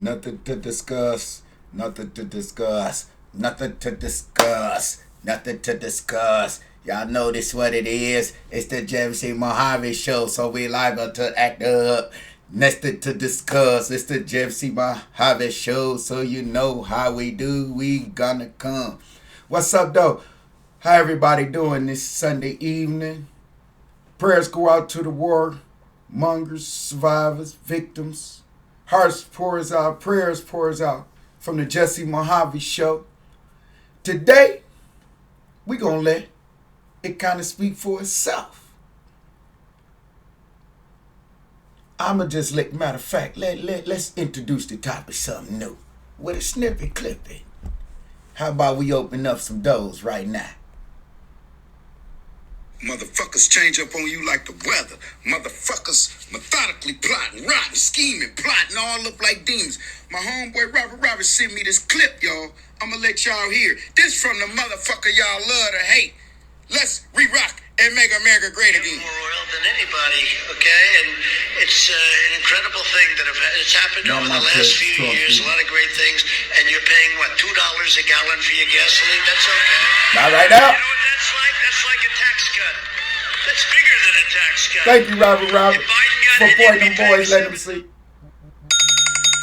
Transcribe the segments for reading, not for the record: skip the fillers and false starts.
Nothing to discuss. Nothing to discuss. Nothing to discuss. Nothing to discuss. Y'all know this what it is. It's the JESSE MOHAVE Show, so we liable to act up. Nothing to discuss. It's the JESSE MOHAVE Show, so you know how we do. We gonna come. What's up, though? How everybody doing this Sunday evening? Prayers go out to the war mongers, survivors, victims. Hearts pours out, prayers pours out from the JESSE MOHAVE Show. Today, we gonna let it kind of speak for itself. I'ma just matter of fact, let's introduce the topic something new with a snippet clipping. How about we open up some doors right now? Motherfuckers change up on you like the weather. Motherfuckers methodically plotting, rotting, scheming, plotting, all look like demons. My homeboy Robert sent me this clip, y'all. I'ma let y'all hear. This from the motherfucker y'all love to hate. Let's re-rock and make America great again. More oil than anybody, okay? And it's an incredible thing that it's happened over the last few years. A lot of great things. And you're paying, what, $2 a gallon for your gasoline? That's okay. Not right now. You know what that's like? That's like a tax cut. That's bigger than a tax cut. Thank you, Robert, for pointing them boys. Let them see.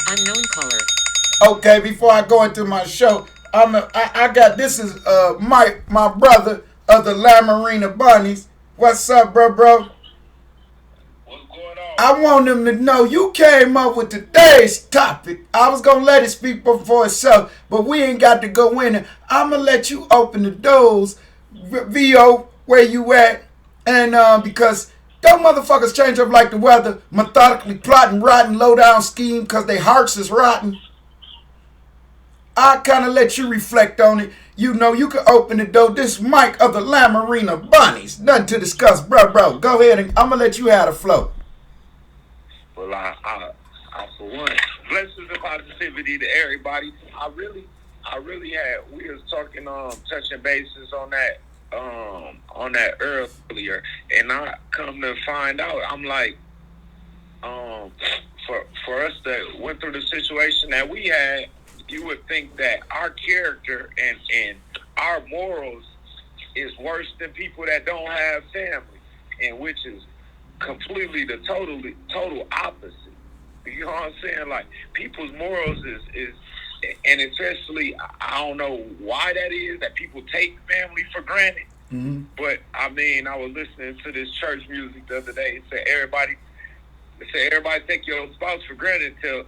Unknown caller. Okay, before I go into my show, I got this is Mike, my brother of the Lamarina Bunnies. What's up, bro? What's going on? I want them to know you came up with today's topic. I was gonna let it speak for itself, but we ain't got to go in it. I'm gonna let you open the doors, VO, where you at, and because them motherfuckers change up like the weather, methodically plotting, rotten, low down scheme, cause their hearts is rotten. I kind of let you reflect on it. You know, you can open the door. This Mike of the Lamarina Bunnies. Nothing to discuss, bro. Go ahead, and I'm going to let you have the flow. Well, I for one, blessings and positivity to everybody. I really had, we was talking, touching bases on that earlier, and I come to find out, I'm like, for us that went through the situation that we had, you would think that our character and our morals is worse than people that don't have family, and which is completely the total opposite. You know what I'm saying? Like, people's morals is and especially, I don't know why that is, that people take family for granted. Mm-hmm. But I mean, I was listening to this church music the other day. It said everybody take your spouse for granted till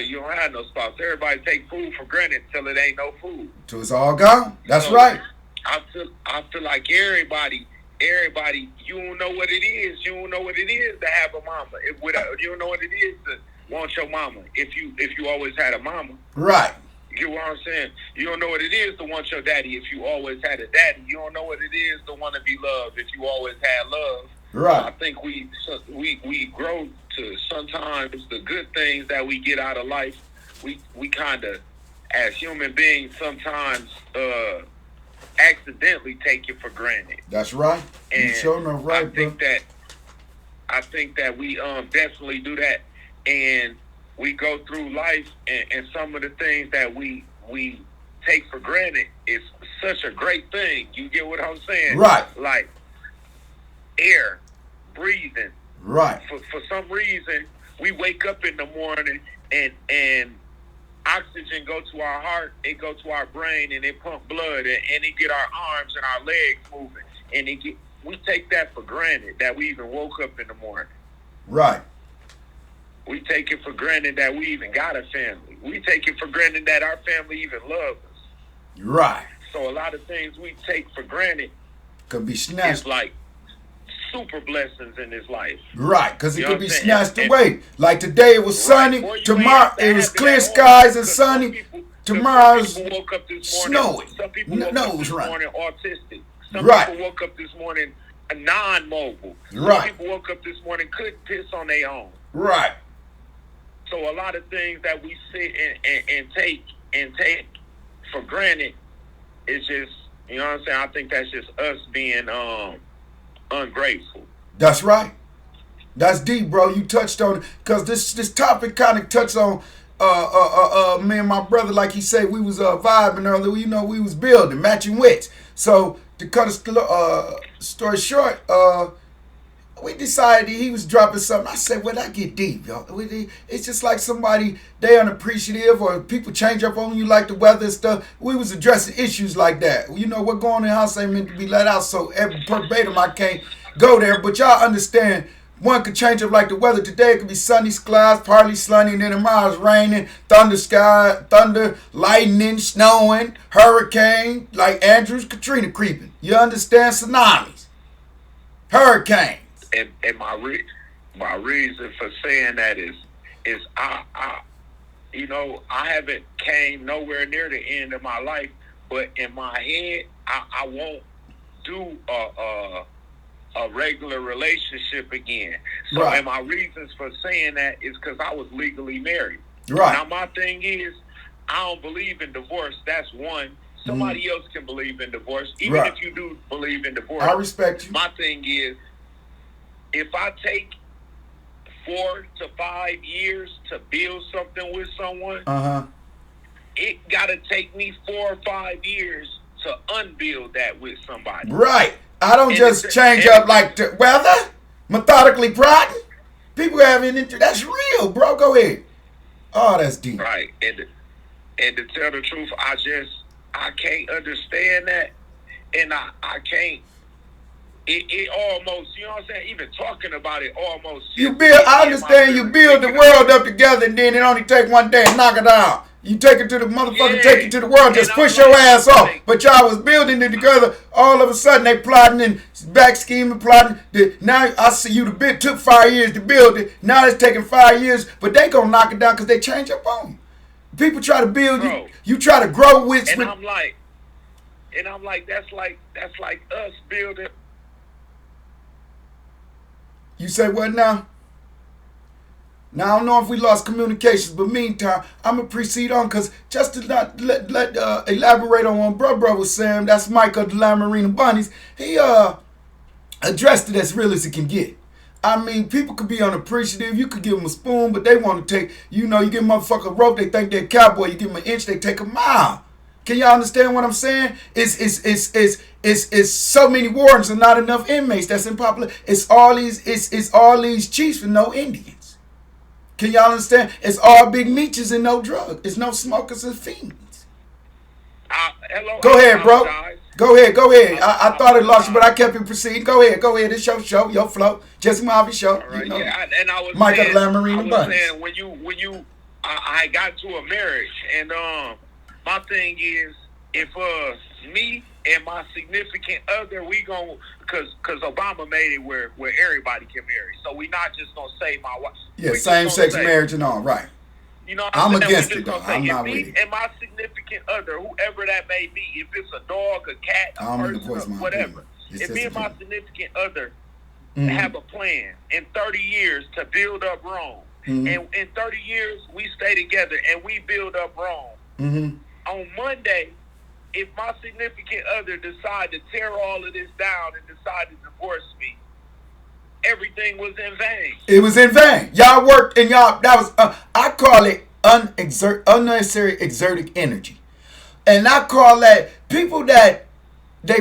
you don't have no spouse. Everybody take food for granted till it ain't no food. Till it's all gone. That's right. I feel like everybody, you don't know what it is. You don't know what it is to have a mama. You don't know what it is to want your mama. If you always had a mama. Right. You know what I'm saying? You don't know what it is to want your daddy if you always had a daddy. You don't know what it is to want to be loved if you always had love. Right. I think we grow to sometimes the good things that we get out of life. We kind of, as human beings, sometimes accidentally take it for granted. That's right. And you sure enough right, I think that we definitely do that, and we go through life, and some of the things that we take for granted is such a great thing. You get what I'm saying? Right. Like air, breathing. Right. For some reason, we wake up in the morning and oxygen go to our heart, it go to our brain, and it pump blood, and it get our arms and our legs moving. And we take that for granted, that we even woke up in the morning. Right. We take it for granted that we even got a family. We take it for granted that our family even loves us. Right. So a lot of things we take for granted could be snatched. It's like super blessings in this life. Right, because it could be snatched and away. Like today it was sunny, tomorrow it was clear skies and sunny, tomorrow's snowy. Some people woke up this morning autistic. Some right. people woke up this morning non-mobile. Right. Some people woke up this morning couldn't piss on their own. Right. So a lot of things that we sit and take for granted is just, you know what I'm saying? I think that's just us being ungrateful. That's right. That's deep, bro. You touched on it because this topic kind of touched on me and my brother, like he said, we was vibing earlier. You know, we was building, matching wits. So to cut a story short, we decided he was dropping something. I said, well, that get deep, y'all. It's just like somebody, they unappreciative, or people change up on you like the weather and stuff. We was addressing issues like that. You know, what going in the house ain't meant to be let out, so every verbatim I can't go there. But y'all understand, one could change up like the weather. Today it could be sunny skies, partly sunny, and then tomorrow it's raining, thunder, lightning, snowing, hurricane, like Andrews, Katrina creeping. You understand? Tsunamis, hurricanes. And my reason for saying that is I you know, I haven't came nowhere near the end of my life, but in my head I won't do a regular relationship again. So, right. And my reasons for saying that is because I was legally married. Right. Now my thing is, I don't believe in divorce. That's one. Somebody else can believe in divorce, even right. if you do believe in divorce. I respect you. My thing is, if I take 4 to 5 years to build something with someone, it got to take me 4 or 5 years to unbuild that with somebody. Right. I don't just change up like the weather, methodically plotting. People having interest. That's real, bro. Go ahead. Oh, that's deep. Right. And to tell the truth, I can't understand that. And I can't. It almost, you know what I'm saying? Even talking about it almost. I understand you build the world up together, and then it only take one day and knock it down. You take it to the motherfucker, take it to the world, just push your ass off. But y'all was building it together. All of a sudden, they plotting and back scheming, plotting. Now I see you. The bit took 5 years to build it. Now it's taking 5 years, but they gonna knock it down because they change up on you. People try to build you. You try to grow with. And I'm like, that's like us building. You say what now? Now, I don't know if we lost communications, but meantime, I'm going to proceed on, because just to not elaborate on what Brother was saying, that's Mike of the Lamarina Bunnies. He addressed it as real as it can get. I mean, people could be unappreciative. You could give them a spoon, but they want to take, you know, you give a motherfucker a rope, they think they're a cowboy. You give them an inch, they take a mile. Can y'all understand what I'm saying? It's so many wardens and not enough inmates. That's impopular. It's all these chiefs and no Indians. Can y'all understand? It's all big meechers and no drug. It's no smokers and fiends. Hello. Go ahead, bro. Go ahead. I thought I lost you, but I kept it proceeding. Go ahead. It's your show, your flow. Jesse Mohave Show. Right, you know. yeah, and I was Mike of saying, the Lamarina Bunnies. Saying when you I got to a marriage, and my thing is, if me and my significant other, we gon' cause Obama made it where everybody can marry, so we not just gonna say my wife. Yeah, same sex marriage and all, right? You know, I'm against it though. I'm not with me it. and my significant other, whoever that may be, if it's a dog, a cat, a person, whatever. If me and my significant other have a plan in 30 years to build up Rome, and in 30 years we stay together and we build up Rome. On Monday, if my significant other decide to tear all of this down and decide to divorce me, everything was in vain. It was in vain. Y'all worked and y'all, that was, I call it unnecessary exertic energy. And I call that people that they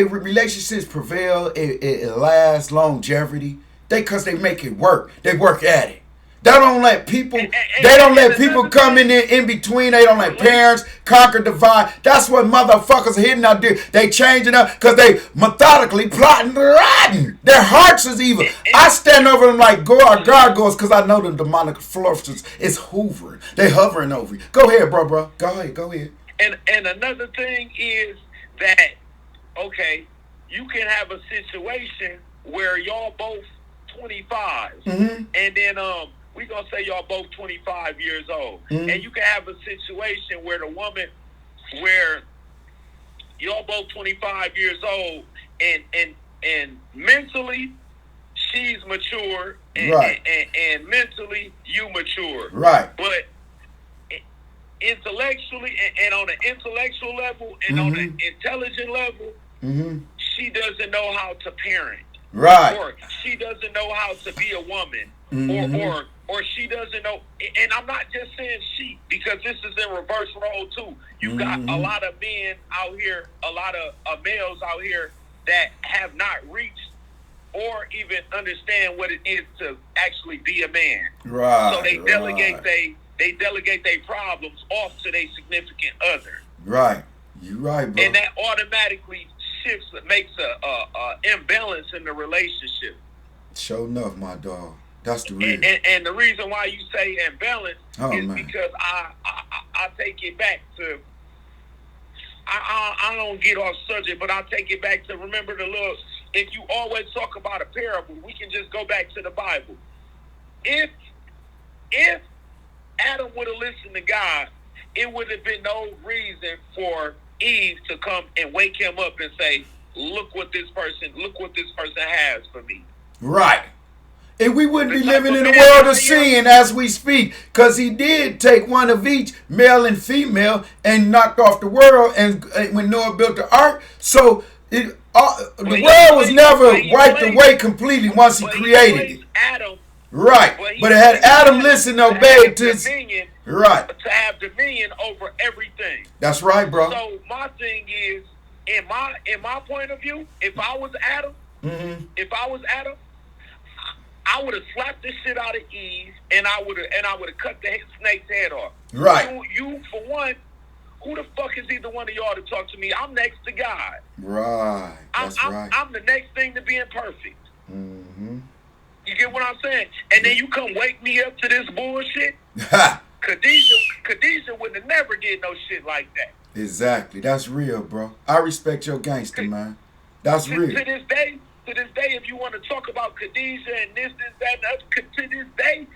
relationships prevail, it lasts, longevity, because they make it work. They work at it. They don't let people. They don't let people come in between. They don't let parents conquer divide. That's what motherfuckers are hitting out there. They changing up because they methodically plotting, riding. Their hearts is evil. I stand over them like gargoyles because I know the demonic forces is hovering. They hovering over you. Go ahead, bro. Go ahead. And another thing is that, okay, you can have a situation where y'all both 25, and then we gonna say y'all both 25 years old, and you can have a situation where the woman, where y'all both 25 years old, and mentally she's mature, and mentally you mature, right? But intellectually, and on an intellectual level, and on an intelligent level, she doesn't know how to parent, right? Or she doesn't know how to be a woman, or or she doesn't know. And I'm not just saying she, because this is in reverse role too. You got a lot of men out here, a lot of males out here that have not reached or even understand what it is to actually be a man. Right. So they delegate their problems off to their significant other. Right. You right, bro. And that automatically shifts, makes a imbalance in the relationship. Sure enough, my dog. That's the reason. And the reason why you say imbalance is because I take it back to, I don't get off subject, but I take it back to, remember the little, if you always talk about a parable, we can just go back to the Bible. If Adam would have listened to God, it would have been no reason for Eve to come and wake him up and say, look what this person has for me. Right. And we wouldn't be living in a world of sin as we speak, because he did take one of each, male and female, and knocked off the world. And when Noah built the ark, so the world was never wiped away completely once he created it. Adam, right. But it had Adam listen, obey to his, right, to have dominion over everything. That's right, bro. So my thing is, in my point of view, if I was Adam, I would have slapped the shit out of Eve, and I would have cut the snake's head off. Right. You for one, who the fuck is either one of y'all to talk to me? I'm next to God. Right. That's right. I'm the next thing to being perfect. Mm-hmm. You get what I'm saying? And then you come wake me up to this bullshit. Khadijah would have never did no shit like that. Exactly. That's real, bro. I respect your gangster, man. That's real. To this day, if you want to talk about Khadijah and this, that, and that, to this day,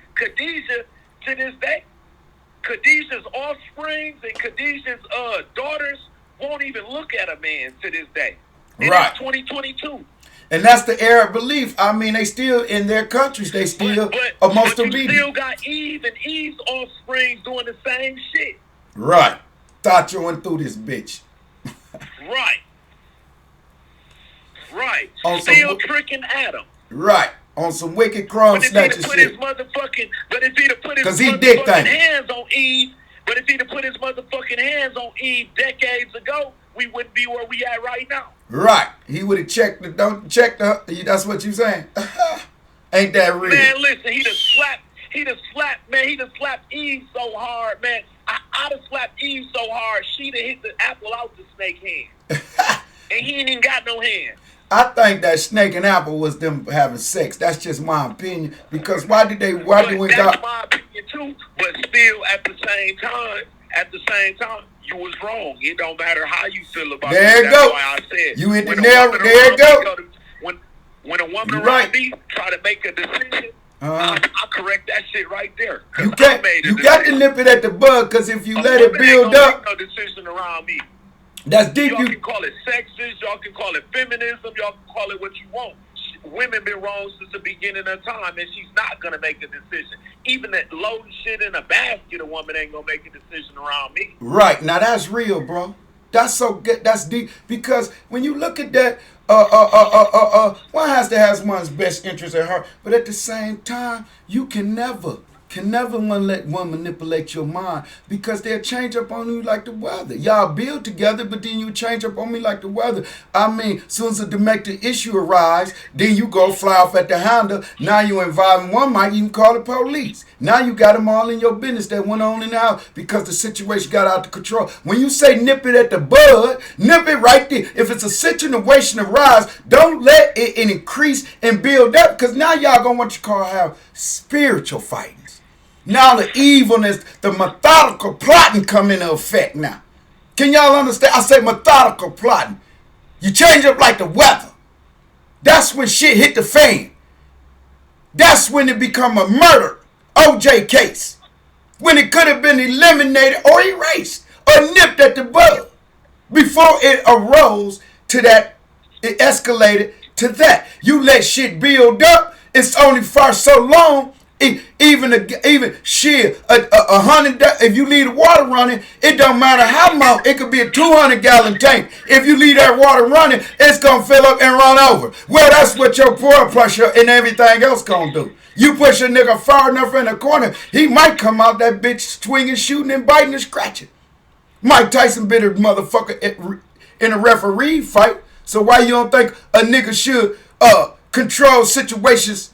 Khadijah's offsprings and Khadijah's daughters won't even look at a man to this day. Right. It's 2022. And that's the Arab belief. I mean, they still, in their countries, they still are most obedient. You still got Eve and Eve's offspring doing the same shit. Right. Thought you went through this bitch. Right. Right. On Still tricking Adam. Right. On some wicked crumb snatcher shit. But if he'd have put his motherfucking hands on Eve decades ago, we wouldn't be where we at right now. Right. He would have checked that's what you saying. Ain't that real? Man, listen, he'd have slapped Eve so hard, man. I'd have slapped Eve so hard, she'd have hit the apple out the snake hand. And he ain't even got no hand. I think that snake and apple was them having sex. That's just my opinion. Because that's my opinion too. But still, at the same time, you was wrong. It don't matter how you feel about it. There you go. That's why I said, you hit the nail. There you go. When a woman around me try to make a decision, I correct that shit right there. You got to nip it at the bud, because if you let it build up. No decision around me. That's deep. Y'all can call it sexist. Y'all can call it feminism. Y'all can call it what you want. Women been wrong since the beginning of time, and she's not going to make a decision. Even that loading shit in a basket, a woman ain't going to make a decision around me. Right. Now, that's real, bro. That's so good. That's deep. Because when you look at that, one has to have one's best interest at heart. But at the same time, you can never let one manipulate your mind, because they'll change up on you like the weather. Y'all build together, but then you change up on me like the weather. I mean, soon as a domestic issue arises, then you go fly off at the handle. Now you involving one, might even call the police. Now you got them all in your business that went on in the house because the situation got out of control. When you say nip it at the bud, nip it right there. If it's a situation arise, don't let it increase and build up, because now y'all gonna want to have spiritual fighting. Now the evilness, the methodical plotting come into effect now. Can y'all understand? I say methodical plotting. You change up like the weather. That's when shit hit the fan. That's when it become a murder, OJ case. When it could have been eliminated or erased or nipped at the bud. Before it arose to that, it escalated to that. You let shit build up, it's only for so long, Even shit, a 100. If you leave the water running, it don't matter how much. It could be a 200-gallon tank. If you leave that water running, it's gonna fill up and run over. Well, that's what your blood pressure and everything else gonna do. You push a nigga far enough in the corner, he might come out that bitch swinging, shooting, and biting and scratching. Mike Tyson bit a motherfucker in a referee fight. So why you don't think a nigga should control situations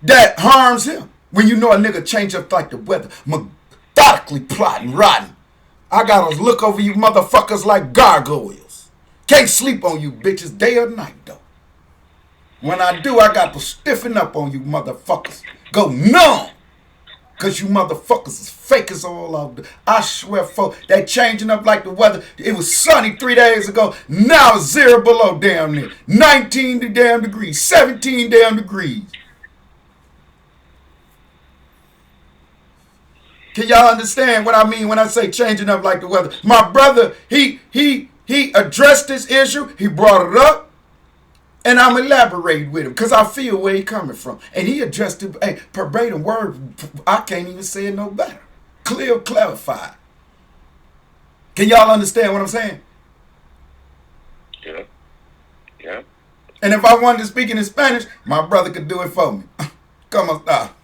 that harms him? When you know a nigga change up like the weather, methodically plotting, rotting. I gotta look over you motherfuckers like gargoyles. Can't sleep on you bitches day or night though. When I do, I got to stiffen up on you motherfuckers. Go numb. Cause you motherfuckers is fake as all of. I swear, folks, they changing up like the weather. It was sunny 3 days ago. Now it's 0 below down there. 19 damn degrees, 17 damn degrees. Can y'all understand what I mean when I say changing up like the weather? My brother, he addressed this issue. He brought it up. And I'm elaborating with him because I feel where he coming from. And he addressed it, hey, verbatim word, I can't even say it no better. Clear, clarified. Can y'all understand what I'm saying? Yeah. Yeah. And if I wanted to speak in Spanish, my brother could do it for me. Come on, stop.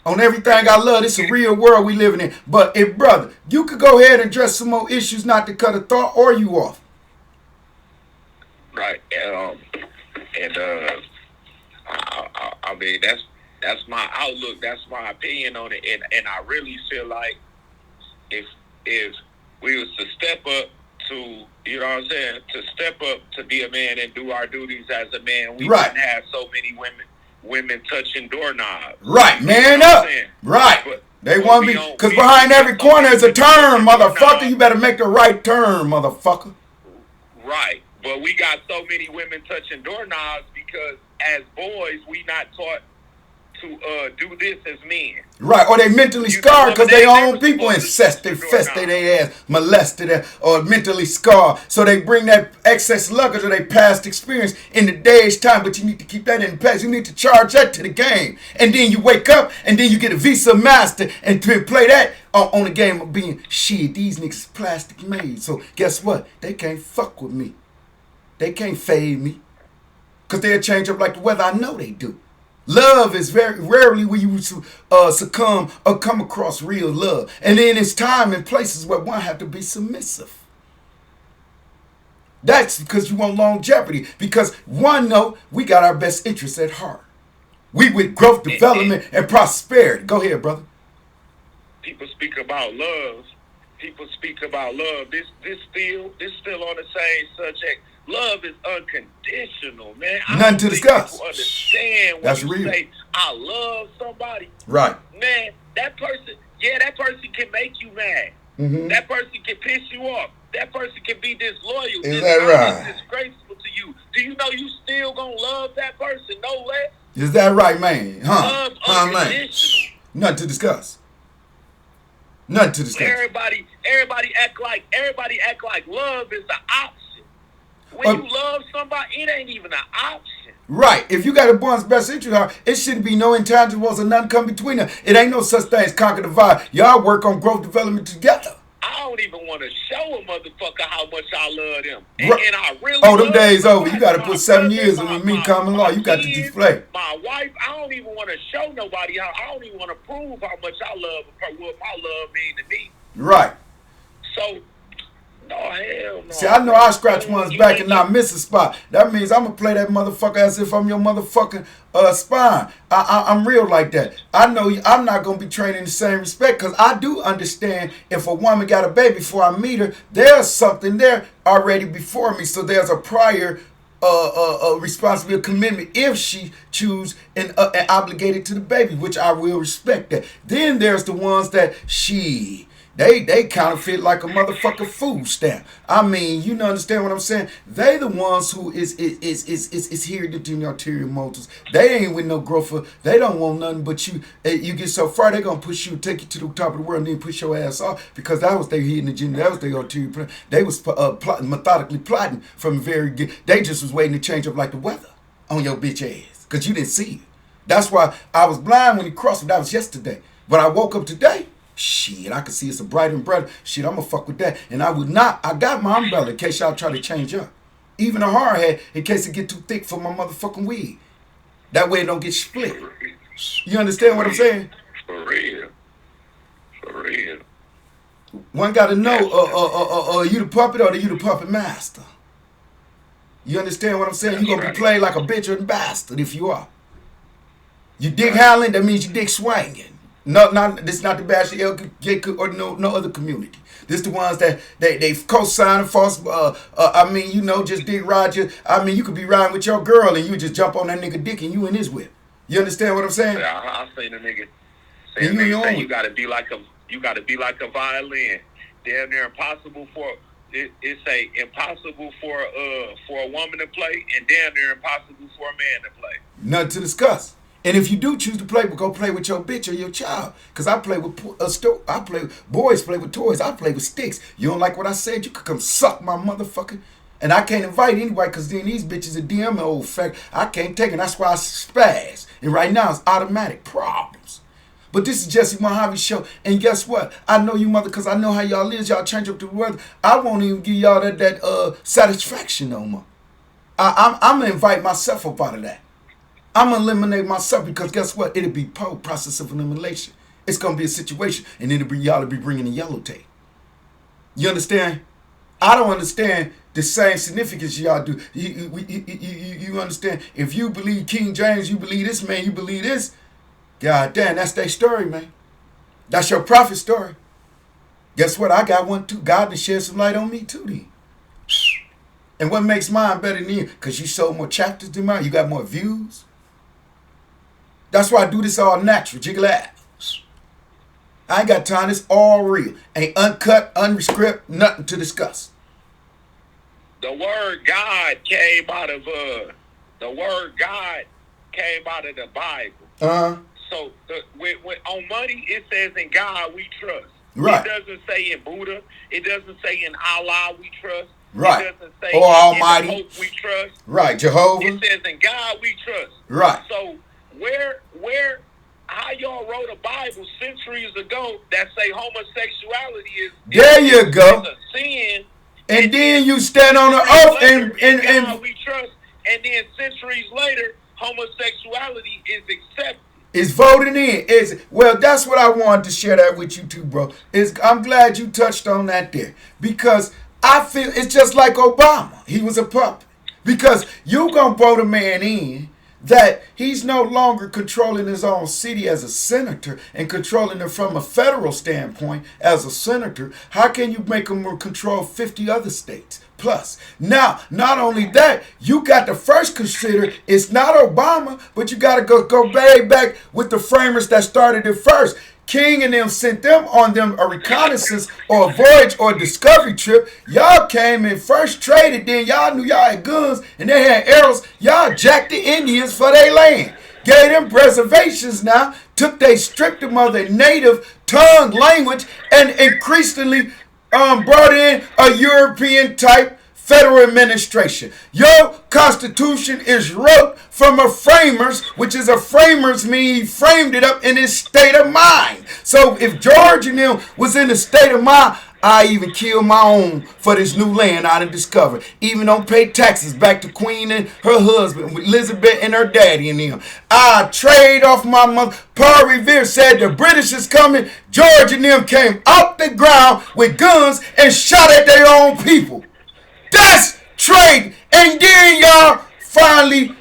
On everything I love, it's a real world we living in. But, if brother, you could go ahead and address some more issues, not to cut a thought or you off. Right, I mean that's my outlook, that's my opinion on it, and I really feel like if we was to step up to, you know what I'm saying, to step up to be a man and do our duties as a man, we wouldn't have so many women touching doorknobs. Right, man up. Right. But they want to be, because behind every corner is a turn, motherfucker. You better make the right turn, motherfucker. Right. But we got so many women touching doorknobs because as boys, we not taught to do this as men. Right, or they mentally scarred because they own people infested their ass, molested or mentally scarred. So they bring that excess luggage or their past experience in the day's time, but you need to keep that in the past. You need to charge that to the game. And then you wake up and then you get a Visa Master and to play that on the game of being, shit, these niggas is plastic made. So guess what? They can't fuck with me. They can't fade me. Because they'll change up like the weather. I know they do. Love is very rarely where you succumb or come across real love. And then it's time and places where one have to be submissive. That's because you want longevity. Because one, know we got our best interests at heart. We with growth, development, and prosperity. Go ahead, brother. People speak about love. This still on the same subject. Love is unconditional, man. Nothing to discuss. People understand when that's you real. say, I love somebody. Right. Man, that person can make you mad. Mm-hmm. That person can piss you off. That person can be disloyal. Is that right? Disgraceful to you. Do you know you still gonna love that person? No less. Is that right, man? Huh? Love unconditional. Man. Nothing to discuss. Nothing to discuss. Everybody act like love is the option. When you love somebody, it ain't even an option. Right. If you got a one's best interest, it shouldn't be no intangibles or nothing come between them. It ain't no such thing as conquer the vibe. Y'all work on growth development together. I don't even want to show a motherfucker how much I love them. And I really them days over. You got to put 7 years in me common law. You got to display. My wife, I don't even want to show nobody how. I don't even want to prove how much I love her, what my love mean to me. Right. So, no, hell no. See, I know I scratch one's back and not miss a spot. That means I'm going to play that motherfucker as if I'm your motherfucking spine. I'm real like that. I know I'm not going to be trained in the same respect because I do understand if a woman got a baby before I meet her, there's something there already before me. So there's a prior responsibility, commitment if she choose and obligated to the baby, which I will respect that. Then there's the ones that They counterfeit like a motherfucking food stamp. I mean, you understand what I'm saying? They the ones who is here to do ulterior motives. They ain't with no growth. They don't want nothing but you. You get so far, they gonna push you, take you to the top of the world, and then push your ass off because that was their hidden agenda. That was their ulterior plan. They was plotting, methodically plotting from the very get. They just was waiting to change up like the weather on your bitch ass. consequences because you didn't see it. That's why I was blind when he crossed me. That was yesterday. But I woke up today. Shit, I could see it's a brighter and brighter. Shit, I'm going to fuck with that. And I would not. I got my umbrella in case y'all try to change up. Even a hard hat in case it get too thick for my motherfucking weed. That way it don't get split. You understand what I'm saying? For real. For real. One got to know, you the puppet or you the puppet master? You understand what I'm saying? You going to be played like a bitch or a bastard if you are. You dick howling, that means you dick swinging. No, this is not the bash or no other community. This the ones that they co-sign false. Just dick ride you. I mean, you could be riding with your girl and you just jump on that nigga dick and you in his whip. You understand what I'm saying? Yeah, I seen the nigga. Say you gotta be like a violin. Damn near impossible for it's impossible for a woman to play and damn near impossible for a man to play. Nothing to discuss. And if you do choose to play, go play with your bitch or your child. Because I play with boys play with toys. I play with sticks. You don't like what I said? You could come suck my motherfucker. And I can't invite anybody because then these bitches are DM old fact. I can't take it. That's why I spaz. And right now it's automatic problems. But this is Jesse Mohave Show. And guess what? I know you mother because I know how y'all is. Y'all change up the weather. I won't even give y'all that satisfaction no more. I'm going to invite myself up out of that. I'm going to eliminate myself because guess what? It'll be process of elimination. It's going to be a situation and it'll be y'all to be bringing the yellow tape. You understand? I don't understand the same significance y'all do. You understand? If you believe King James, you believe this, man, you believe this. God damn, that's their story, man. That's your prophet story. Guess what? I got one too. God to shed some light on me too then. And what makes mine better than you? Because you sold more chapters than mine. You got more views. That's why I do this all natural. Jiggle ass. I ain't got time. It's all real. Ain't uncut, unrestricted, nothing to discuss. The word God came out of the Bible. Uh-huh. So when on money it says in God we trust. Right. It doesn't say in Buddha. It doesn't say in Allah we trust. Right. It doesn't say or Almighty. in the Pope we trust. Right. Jehovah. It says in God we trust. Right. So how y'all wrote a Bible centuries ago that say homosexuality is there you go. a sin. And then you stand on the oath and God we trust. And then centuries later, homosexuality is accepted. It's voted in. That's what I wanted to share that with you too, bro. I'm glad you touched on that there. Because I feel it's just like Obama. He was a puppet. Because you gonna vote a man in that he's no longer controlling his own city as a senator and controlling it from a federal standpoint as a senator. How can you make him control 50 other states? Plus, now, not only that, you got to first consider it's not Obama, but you got to go way back with the framers that started it first. King and them sent them on them a reconnaissance or a voyage or a discovery trip. Y'all came and first traded, then y'all knew y'all had guns and they had arrows. Y'all jacked the Indians for their land. Gave them reservations now, stripped them of their native tongue, language, and increasingly brought in a European type federal administration. Your constitution is wrote from a framers, which is a framers mean he framed it up in his state of mind. So if George and them was in a state of mind, I even killed my own for this new land I done discovered. Even don't pay taxes back to Queen and her husband, Elizabeth and her daddy and them. I trade off my mother. Paul Revere said the British is coming. George and them came out the ground with guns and shot at their own people. That's trade. And then y'all finally,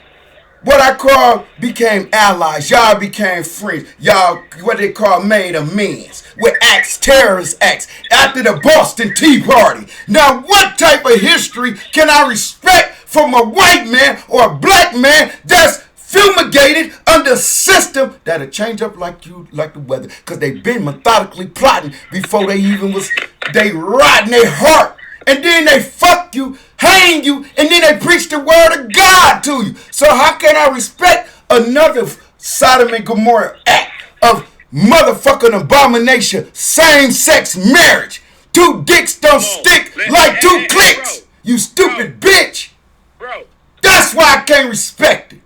what I call, became allies. Y'all became friends. Y'all, what they call, made amends with acts, terrorist acts, after the Boston Tea Party. Now, what type of history can I respect from a white man or a black man that's fumigated under a system that'll change up like the weather? Because they've been methodically plotting before they even was, they rot in their heart. And then they fuck you, hang you, and then they preach the word of God to you. So how can I respect another Sodom and Gomorrah act of motherfucking abomination, same-sex marriage? Two dicks don't stick like two clicks. You stupid bitch. Bro. That's why I can't respect it.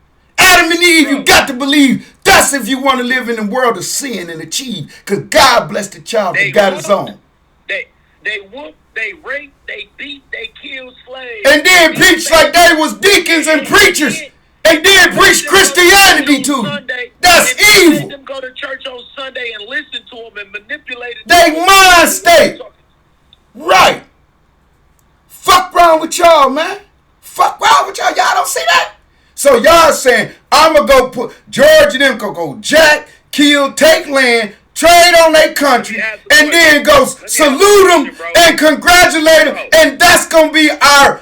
Adam and Eve, you got to believe. That's if you want to live in the world of sin and achieve. Because God blessed the child that got his own. They whooped, they raped, they beat, they killed slaves. And then preach like they was deacons and preachers. And then preach Christianity to them. That's evil. Made them go to church on Sunday and listen to them and manipulate it. They mind state. Right. Fuck wrong with y'all, man. Fuck wrong with y'all. Y'all don't see that? So y'all saying, I'm going to go put, George and them go jack, kill, take land, trade on their country, and then go salute them and congratulate them, and that's going to be our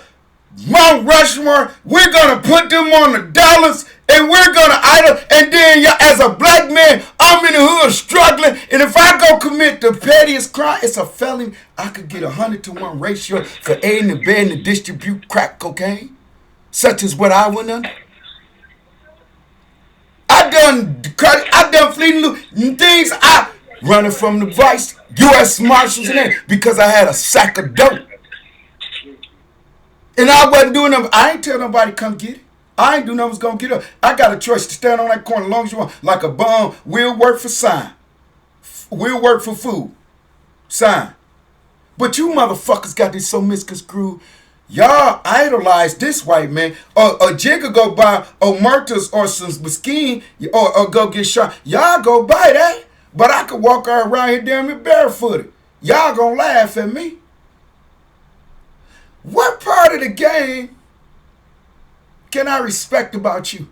Mount Rushmore. We're going to put them on the dollars, and we're going to idol, and then as a black man, I'm in the hood struggling, and if I go commit the pettiest crime, it's a felony. I could get 100-to-1 ratio for aiding and abetting to distribute crack cocaine, such as what I went under. I done fleeting things. I running from the vice, U.S. Marshals and that because I had a sack of dope. And I wasn't doing them. I ain't tell nobody come get it. I ain't do nothing was gonna get up. I got a choice to stand on that corner as long as you want. Like a bum, we'll work for sign. We'll work for food. Sign. But you motherfuckers got this so misconstrued. Y'all idolize this white man. A jigger go buy Omertas or some Mesquite or go get shot. Y'all go buy that. But I could walk around here damn near barefooted. Y'all gonna laugh at me. What part of the game can I respect about you?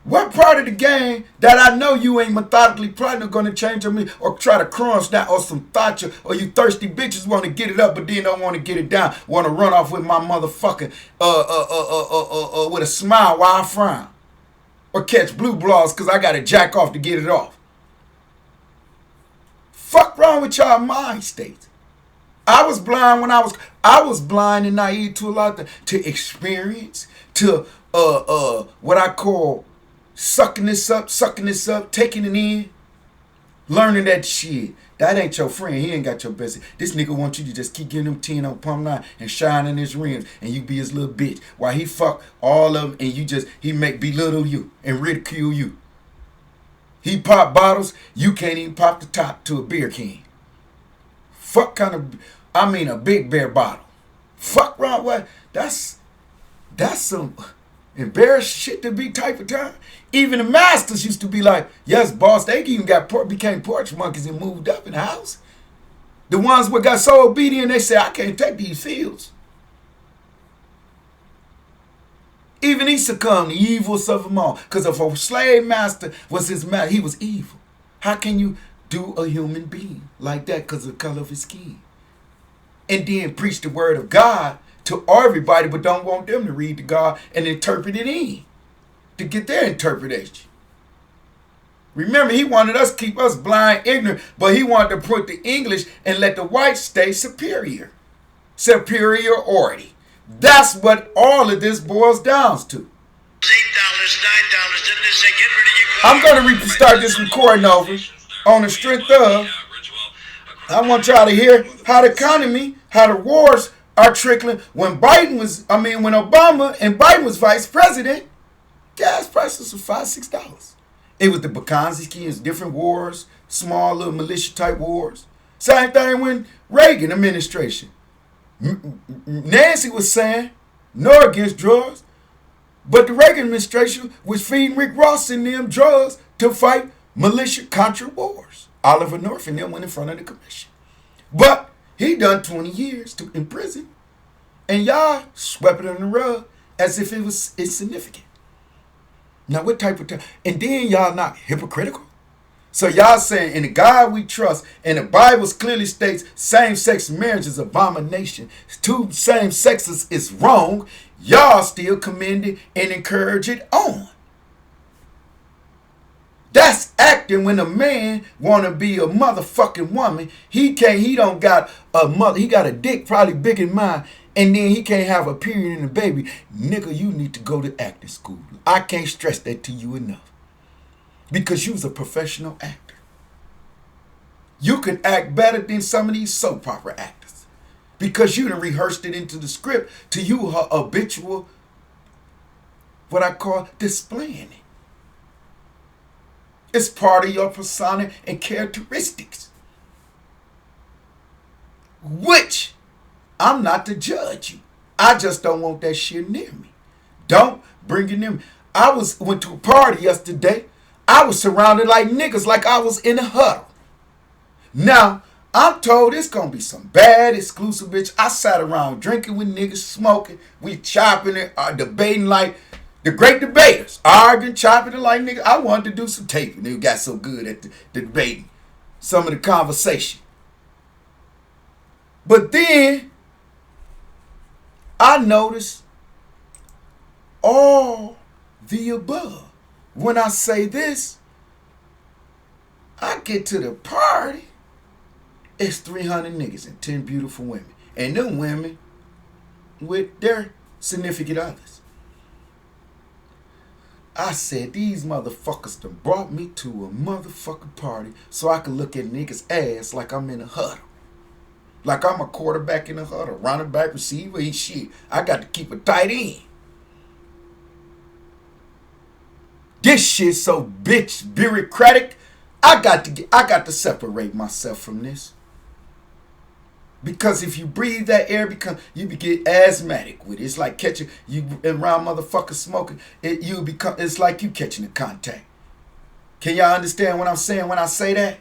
What part of the game that I know you ain't methodically probably gonna change on me or try to crunch that or some thatcher or you thirsty bitches want to get it up but then don't want to get it down, want to run off with my motherfucking with a smile while I frown or catch blue balls because I got to jack off to get it off. Fuck wrong with y'all mind states. I was blind when I was blind and naive to a lot to experience, to what I call sucking this up, taking it in, learning that shit. That ain't your friend. He ain't got your best. This nigga wants you to just keep giving him 10 on pump 9 and shining his rims and you be his little bitch. While he fuck all of them and he make belittle you and ridicule you. He pop bottles, you can't even pop the top to a beer can. Fuck kind of, a Big Bear bottle. Fuck wrong with, that's some embarrassed shit to be type of time. Even the masters used to be like, yes, boss, they even became porch monkeys and moved up in the house. The ones that got so obedient, they said, I can't take these fields. Even he succumbed, the evilest of them all. Because if a slave master was his master, he was evil. How can you do a human being like that because of the color of his skin? And then preach the word of God to everybody, but don't want them to read the God and interpret it in to get their interpretation. Remember, he wanted us to keep us blind, ignorant, but he wanted to put the English and let the whites stay superior. Superiority. That's what all of this boils down to. $8, $9, didn't they say get rid of your car? I'm going to start this recording over on the strength of, I want y'all to hear how the economy, how the wars are trickling. When Obama and Biden was vice president, gas prices were $5, $6. It was the Bakanzi schemes, different wars, small little militia type wars. Same thing when Reagan administration. Nancy was saying no against drugs, but the Reagan administration was feeding Rick Ross and them drugs to fight militia Contra wars. Oliver North and them went in front of the commission. But he done 20 years in prison, and y'all swept it on the rug as if it was insignificant. Now what type of time? And then y'all not hypocritical? So y'all saying in the God we trust, and the Bible clearly states same-sex marriage is abomination. Two same sexes is wrong. Y'all still commend it and encourage it on. That's acting when a man want to be a motherfucking woman. He don't got a mother. He got a dick probably big in mine. And then he can't have a period in a baby. Nigga, you need to go to acting school. I can't stress that to you enough. Because you was a professional actor. You can act better than some of these soap opera actors. Because you done rehearsed it into the script to you her habitual what I call displaying it. It's part of your persona and characteristics, which I'm not to judge you. I just don't want that shit near me. Don't bring it near me. Went to a party yesterday. I was surrounded like niggas, like I was in a huddle. Now, I'm told it's gonna be some bad exclusive bitch. I sat around drinking with niggas, smoking. We chopping it, debating like the great debaters. Arguing, chopping it like niggas. I wanted to do some taping. They got so good at the debating. Some of the conversation. But then, I noticed all the above. When I say this, I get to the party, it's 300 niggas and 10 beautiful women. And them women with their significant others. I said, these motherfuckers done brought me to a motherfucking party so I could look at niggas' ass like I'm in a huddle. Like I'm a quarterback in a huddle, running back, receiver, ain't shit. I got to keep a tight end. This shit so bitch bureaucratic. I got to separate myself from this. Because if you breathe that air, you get asthmatic with it. It's like catching you around motherfuckers smoking. It's like you catching a contact. Can y'all understand what I'm saying when I say that?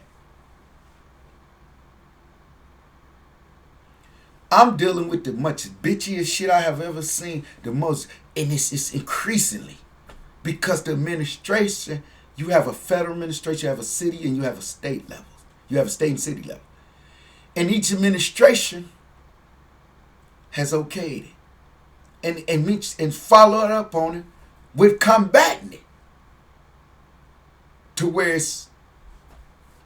I'm dealing with the much bitchiest shit I have ever seen. The most, and it's increasingly. Because the administration, you have a federal administration, you have a city, and you have a state level. You have a state and city level. And each administration has okayed it. And followed up on it with combating it. To where it's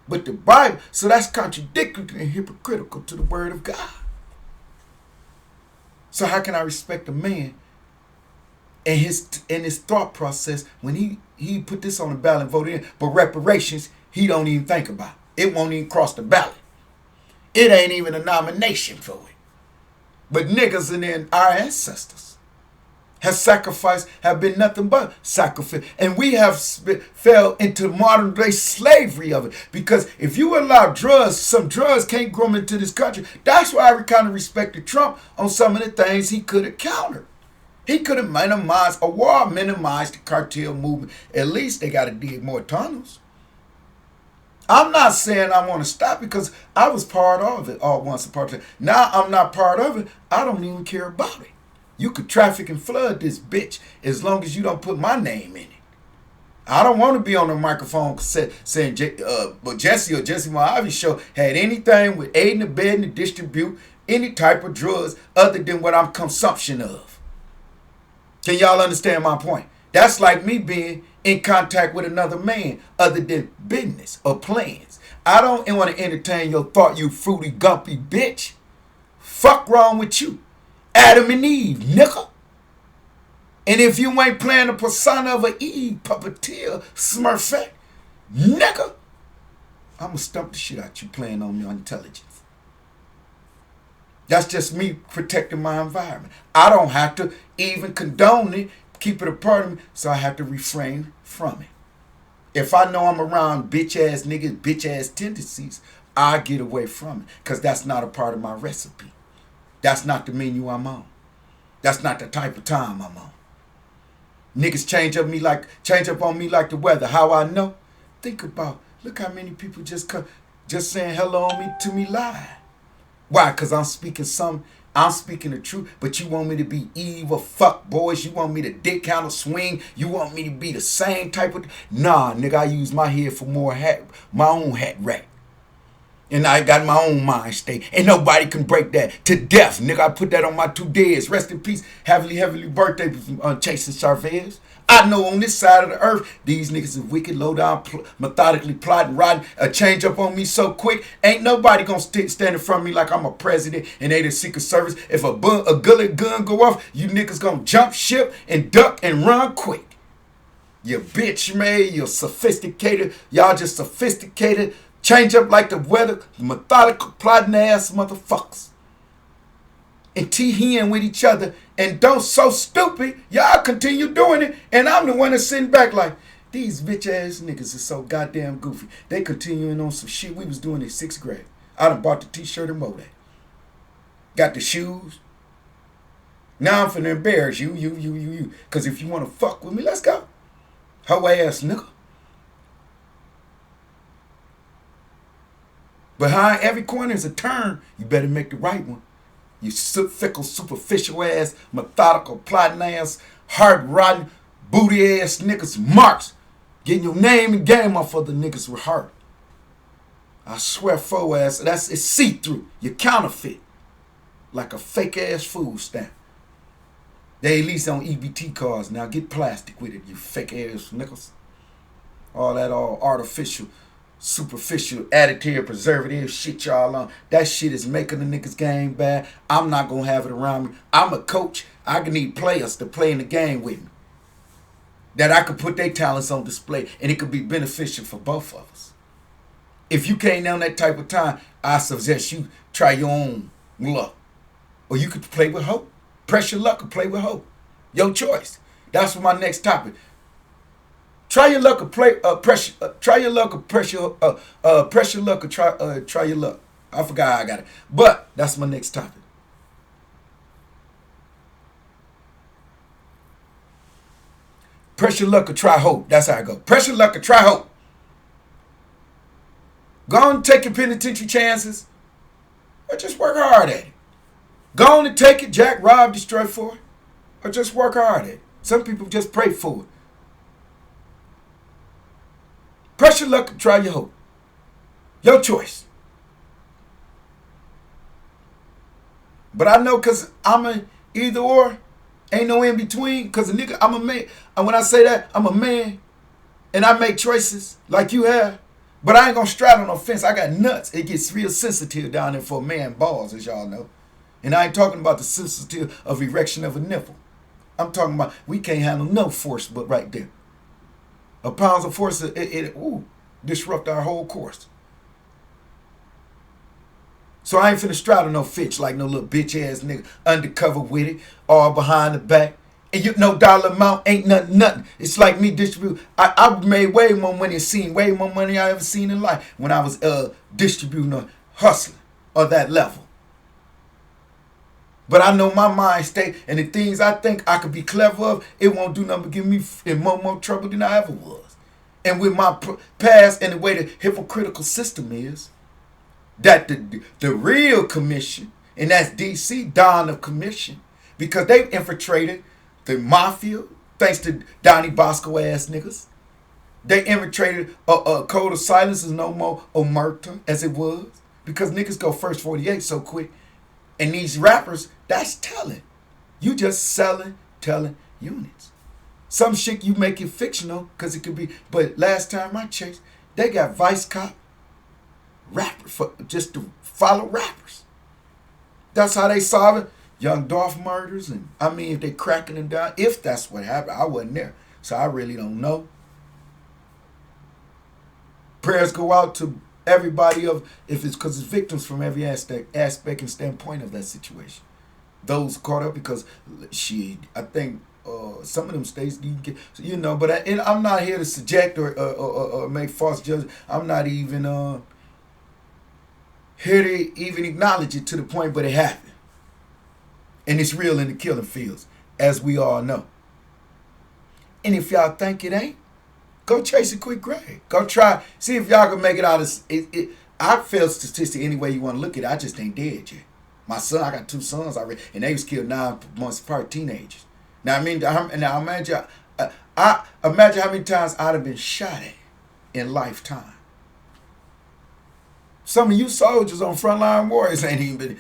with the Bible. So that's contradictory and hypocritical to the word of God. So how can I respect a man and his thought process when he put this on the ballot and voted in, but reparations he don't even think about. It won't even cross the ballot. It ain't even a nomination for it. But niggas and our ancestors have sacrificed, have been nothing but sacrifice. And we have fell into modern day slavery of it. Because if you allow drugs, some drugs can't grow into this country. That's why I kind of respected Trump on some of the things he could have countered. He could have minimized the cartel movement. At least they got to dig more tunnels. I'm not saying I want to stop because I was part of it all once upon a time. Now I'm not part of it. I don't even care about it. You could traffic and flood this bitch as long as you don't put my name in it. I don't want to be on the microphone saying but Jesse or Jesse Mohave Show had anything with aiding, abetting, and distribute any type of drugs other than what I'm consumption of. Can y'all understand my point? That's like me being in contact with another man other than business or plans. I don't want to entertain your thought, you fruity, gumpy bitch. Fuck wrong with you. Adam and Eve, nigga. And if you ain't playing the persona of an Eve, puppeteer, smurfette, nigga, I'm going to stump the shit out you playing on your intelligence. That's just me protecting my environment. I don't have to even condone it, keep it a part of me, so I have to refrain from it. If I know I'm around bitch-ass niggas, bitch-ass tendencies, I get away from it because that's not a part of my recipe. That's not the menu I'm on. That's not the type of time I'm on. Niggas change up on me like the weather. How I know? Think about, look how many people just saying hello to me live. Why? Because I'm speaking the truth, but you want me to be evil, fuck boys. You want me to dick counter swing. You want me to be the same type of... Nah, nigga, I use my head for my own hat rack. And I got my own mind state. And nobody can break that to death. Nigga, I put that on my 2 days. Rest in peace. Heavily birthday from chasing Servies. I know on this side of the earth, these niggas is wicked, low down, methodically plotting, riding, change up on me so quick. Ain't nobody gonna stand in front of me like I'm a president and they the Secret Service. If a gullet gun go off, you niggas gonna jump ship and duck and run quick. You bitch made, you're sophisticated. Y'all just sophisticated. Change up like the weather, methodical, plotting ass motherfuckers. and hen with each other and don't so stupid, y'all continue doing it, and I'm the one that's sitting back like, these bitch ass niggas is so goddamn goofy. They continuing on some shit we was doing in 6th grade. I done bought the t-shirt and mowed that. Got the shoes. Now I'm finna embarrass you. Cause if you wanna fuck with me, let's go. Hoe ass nigga. Behind every corner is a turn. You better make the right one. You fickle, superficial ass, methodical, plotting ass, heart-rotten, booty ass niggas, marks. Getting your name and game off other niggas with heart. I swear, faux ass, it's see-through. You counterfeit. Like a fake ass food stamp. They at least on EBT cards now. Get plastic with it, you fake ass niggas. All that all artificial, superficial, additive, preservative shit y'all on. That shit is making the niggas game bad. I'm not gonna have it around me. I'm a coach. I can need players to play in the game with me. That I could put their talents on display and it could be beneficial for both of us. If you can't on that type of time, I suggest you try your own luck. Or you could play with hope. Press your luck or play with hope. Your choice. That's my next topic. Try your luck or try your luck or press your luck or try your luck. I forgot how I got it. But that's my next topic. Press your luck or try hope. That's how I go. Press your luck or try hope. Go on and take your penitentiary chances. Or just work hard at it. Go on and take it, jack, rob, destroy for it. Or just work hard at it. Some people just pray for it. Press your luck or try your hope. Your choice. But I know because I'm a either or. Ain't no in between. Because a nigga, I'm a man. And when I say that, I'm a man. And I make choices like you have. But I ain't going to straddle no fence. I got nuts. It gets real sensitive down there for a man balls, as y'all know. And I ain't talking about the sensitive of erection of a nipple. I'm talking about we can't handle no force but right there. A pounds of force, it disrupt our whole course. So I ain't finna straddle no fitch like no little bitch ass nigga undercover with it, all behind the back. And you know dollar amount ain't nothing. It's like me distribute. I made way more money and seen way more money I ever seen in life when I was distributing or hustling or that level. But I know my mind state and the things I think I could be clever of, it won't do nothing but give me in more trouble than I ever was. And with my past and the way the hypocritical system is, that the real commission, and that's DC, Dawn of Commission, because they infiltrated the mafia, thanks to Donnie Bosco ass niggas. They infiltrated a code of silence is no more omerta as it was, because niggas go first 48 so quick. And these rappers, that's telling. You just selling, telling units. Some shit you make it fictional, because it could be, but last time I checked, they got vice cop rapper for just to follow rappers. That's how they solve it. Young Dolph murders, and I mean if they cracking them down, if that's what happened, I wasn't there, so I really don't know. Prayers go out to everybody of if it's because it's victims from every aspect and standpoint of that situation. Those caught up because I think some of them states get, but I'm not here to subject or make false judgments. I'm not even here to even acknowledge it to the point, but it happened. And it's real in the killing fields, as we all know. And if y'all think it ain't, go chase a quick grave. Go try, see if y'all can make it out of it. I feel statistic any way you want to look at it. I just ain't dead yet. My son, I got 2 sons already, and they was killed 9 months apart, teenagers. Now imagine how many times I'd have been shot at in lifetime. Some of you soldiers on frontline warriors ain't even been.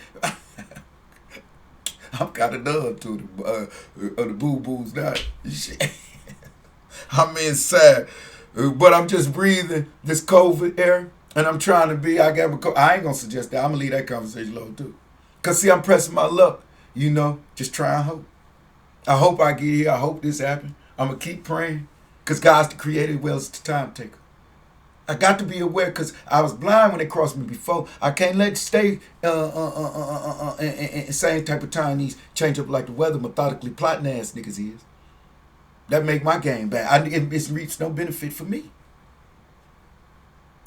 I'm kind of done to the boo-boos now. I'm inside. But I'm just breathing this COVID air. And I'm trying to be, I ain't going to suggest that. I'm going to leave that conversation alone too. Because see, I'm pressing my luck. Just try and hope. I hope I get here. I hope this happens. I'm going to keep praying. Because God's the creator as well as the time taker. I got to be aware because I was blind when they crossed me before. I can't let it stay in same type of time these change up like the weather methodically plotting ass niggas is. That make my game bad. It reaps no benefit for me.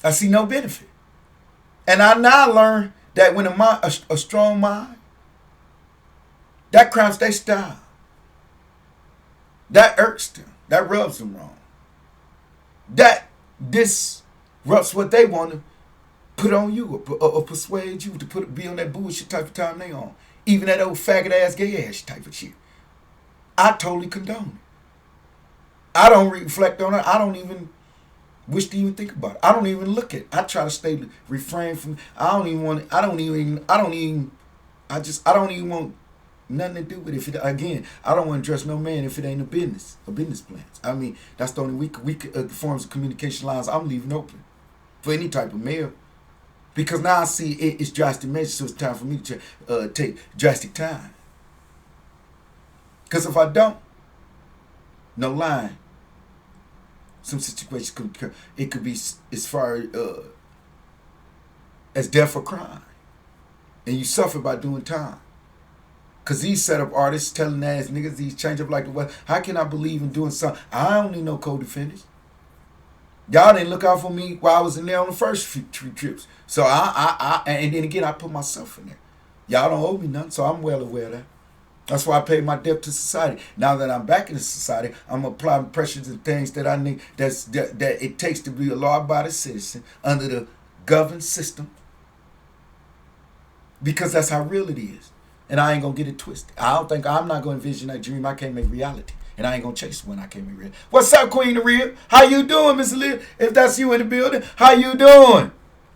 I see no benefit. And I now learn that when a strong mind, that cramps their style. That irks them. That rubs them wrong. That disrupts what they want to put on you or persuade you to be on that bullshit type of time they on. Even that old faggot ass gay ass type of shit. I totally condone it. I don't reflect on it. I don't even wish to even think about it. I don't even look at it. I try to refrain from. I don't even want nothing to do with it. I don't want to address no man if it ain't a business plans. I mean, that's the only weak forms of communication lines I'm leaving open for any type of mail. Because now I see it's drastic measures, so it's time for me to take drastic time. Because if I don't, no line, some situations could occur. It could be as far as death or crime. And you suffer by doing time. Because these setup artists telling ass niggas, these change up like the weather. How can I believe in doing something? I don't need no co-defendants. Y'all didn't look out for me while I was in there on the first few trips. So and then again, I put myself in there. Y'all don't owe me nothing, so I'm well aware of that. That's why I pay my debt to society. Now that I'm back in the society, I'm applying pressures and things that I need, that it takes to be a law-abiding citizen under the governed system. Because that's how real it is. And I ain't going to get it twisted. I'm not going to envision that dream I can't make reality. And I ain't going to chase one I can't make reality. What's up, Queen of Real? How you doing, Miss Liv? If that's you in the building, how you doing?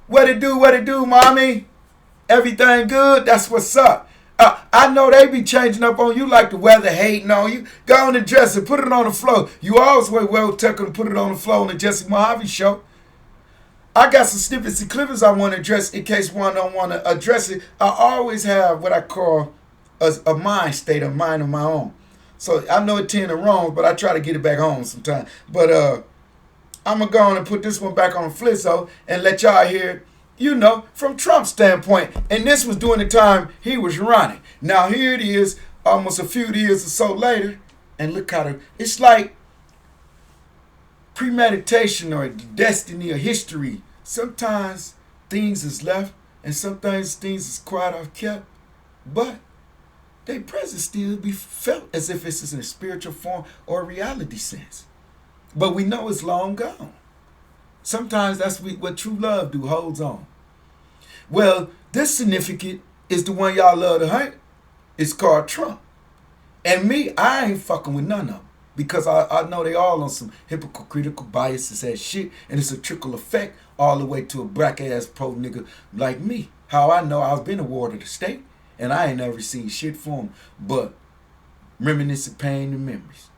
What it do, mommy? Everything good? That's what's up. I know they be changing up on you like the weather, hating on you. Go on and dress it, put it on the floor. You always well taken to put it on the floor on the JESSE MOHAVE Show. I got some snippets and clippers I want to address in case one don't want to address it. I always have what I call a mind state, a mind of my own. So I know it tend to wrong, but I try to get it back home sometime. But I'm going to go on and put this one back on Flizzo and let y'all hear, from Trump's standpoint. And this was during the time he was running. Now here it is, almost a few years or so later, and look how it's like premeditation or destiny or history. Sometimes things is left and sometimes things is quite off kept, but their presence still be felt as if it's in a spiritual form or a reality sense. But we know it's long gone. Sometimes that's what true love do, holds on. Well, this significant is the one y'all love to hate. It's called Trump. And me, I ain't fucking with none of them. Because I know they all on some hypocritical biases as shit. And it's a trickle effect all the way to a black ass pro nigga like me. How I know I've been a ward of the state. And I ain't never seen shit for him. But reminiscent pain and memories.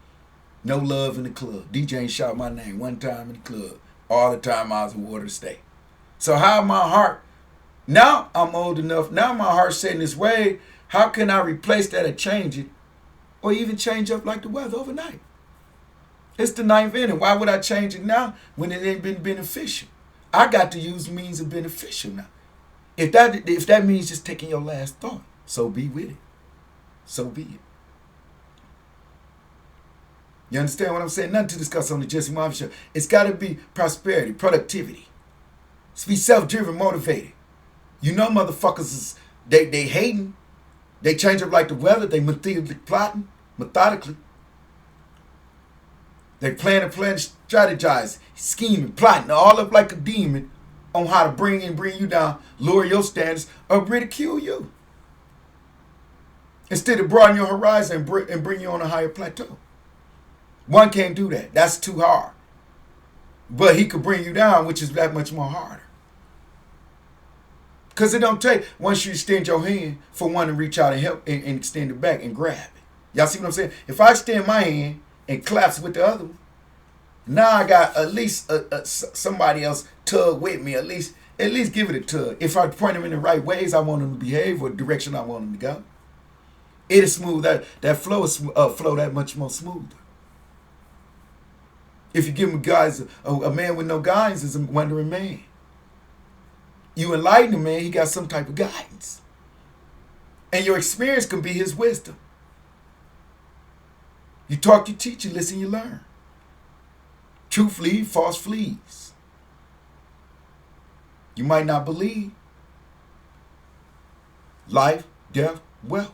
No love in the club. DJ ain't shout my name one time in the club. All the time I was a ward of the state. So how my heart, now I'm old enough, now my heart's set in this way. How can I replace that or change it? Or even change up like the weather overnight? It's the 9th inning. Why would I change it now when it ain't been beneficial? I got to use means of beneficial now. If that means just taking your last thought, so be with it. So be it. You understand what I'm saying? Nothing to discuss on the JESSE MOHAVE Show. It's got to be prosperity, productivity. It's be self-driven, motivated. You know motherfuckers is, they hating. They change up like the weather. They plotting, methodically. They plan, strategize, scheming, plotting, all up like a demon on how to bring you down, lower your standards, or ridicule you. Instead of broaden your horizon and bring you on a higher plateau. One can't do that. That's too hard. But he could bring you down, which is that much more harder. Because it don't take, once you extend your hand for one to reach out and help and extend it back and grab it. Y'all see what I'm saying? If I extend my hand and collapse with the other one, now I got at least somebody else tug with me. At least give it a tug. If I point them in the right ways I want them to behave or the direction I want them to go, it'll smooth that flow is flow that much more smoother. If you give him guys, a man with no guidance is a wandering man. You enlighten a man, he got some type of guidance. And your experience can be his wisdom. You talk, you teach, you listen, you learn. Truth leads, false flees. You might not believe. Life, death, wealth.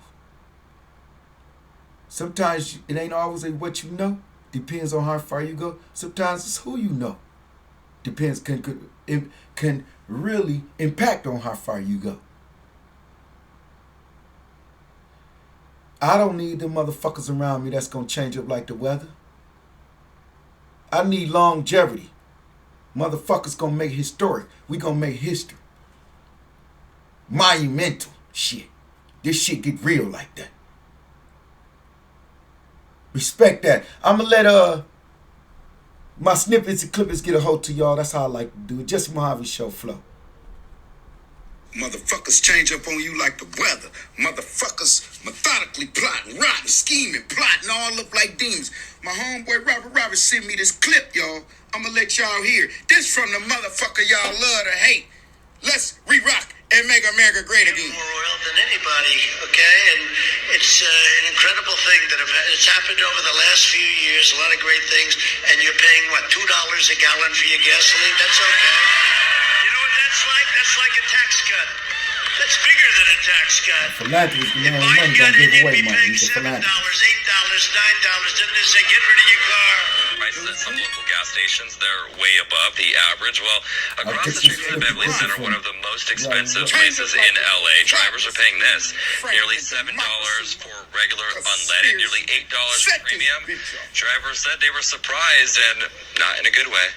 Sometimes it ain't always what you know. Depends on how far you go. Sometimes it's who you know. Depends, can really impact on how far you go. I don't need them motherfuckers around me that's going to change up like the weather. I need longevity. Motherfuckers going to make historic. We going to make history. Monumental shit. This shit get real like that. Respect that. I'm going to let my snippets and clippers get a hold to y'all. That's how I like to do it. JESSE MOHAVE SHOW flow. Motherfuckers change up on you like the weather. Motherfuckers methodically plotting, rotting, scheming, plotting, all up like demons. My homeboy Robert sent me this clip, y'all. I'ma let y'all hear. This from the motherfucker y'all love to hate. Let's re-rock and make America great again. More oil than anybody, okay? And it's an incredible thing that it's happened over the last few years. A lot of great things. And you're paying, what, $2 a gallon for your gasoline? That's okay. You know what that's like? That's like a tax cut. That's bigger than a tax cut. Philanthropist, If Biden got in, you'd be paying $7, $8, $9. Didn't they say, get rid of your car? Prices at some local gas stations, they're way above the average. Well, across the street from the Beverly Center, one of the most expensive places in LA, drivers are paying this. Nearly $7 for regular unleaded, nearly $8 for premium. Drivers said they were surprised and not in a good way.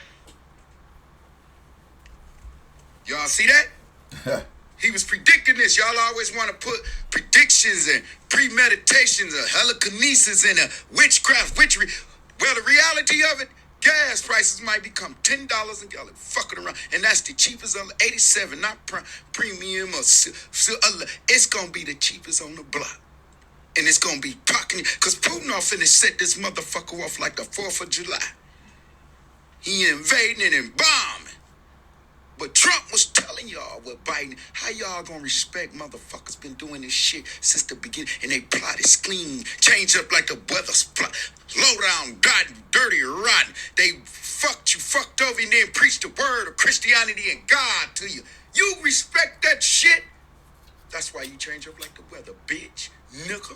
Y'all see that? He was predicting this. Y'all always want to put predictions and premeditations, a telekinesis and a witchery. Well, the reality of it, gas prices might become $10 a gallon, fucking around. And that's the cheapest on 87, not premium or it's going to be the cheapest on the block. And it's going to be talking, because Putin off finna set this motherfucker off like the 4th of July. He invading and bombing. But Trump was telling y'all with Biden, how y'all gonna respect motherfuckers been doing this shit since the beginning, and they plotted, scheme, change up like the weather's plot, low down, dirty, rotten. They fucked over, and then preached the word of Christianity and God to you. You respect that shit? That's why you change up like the weather, bitch, nigga.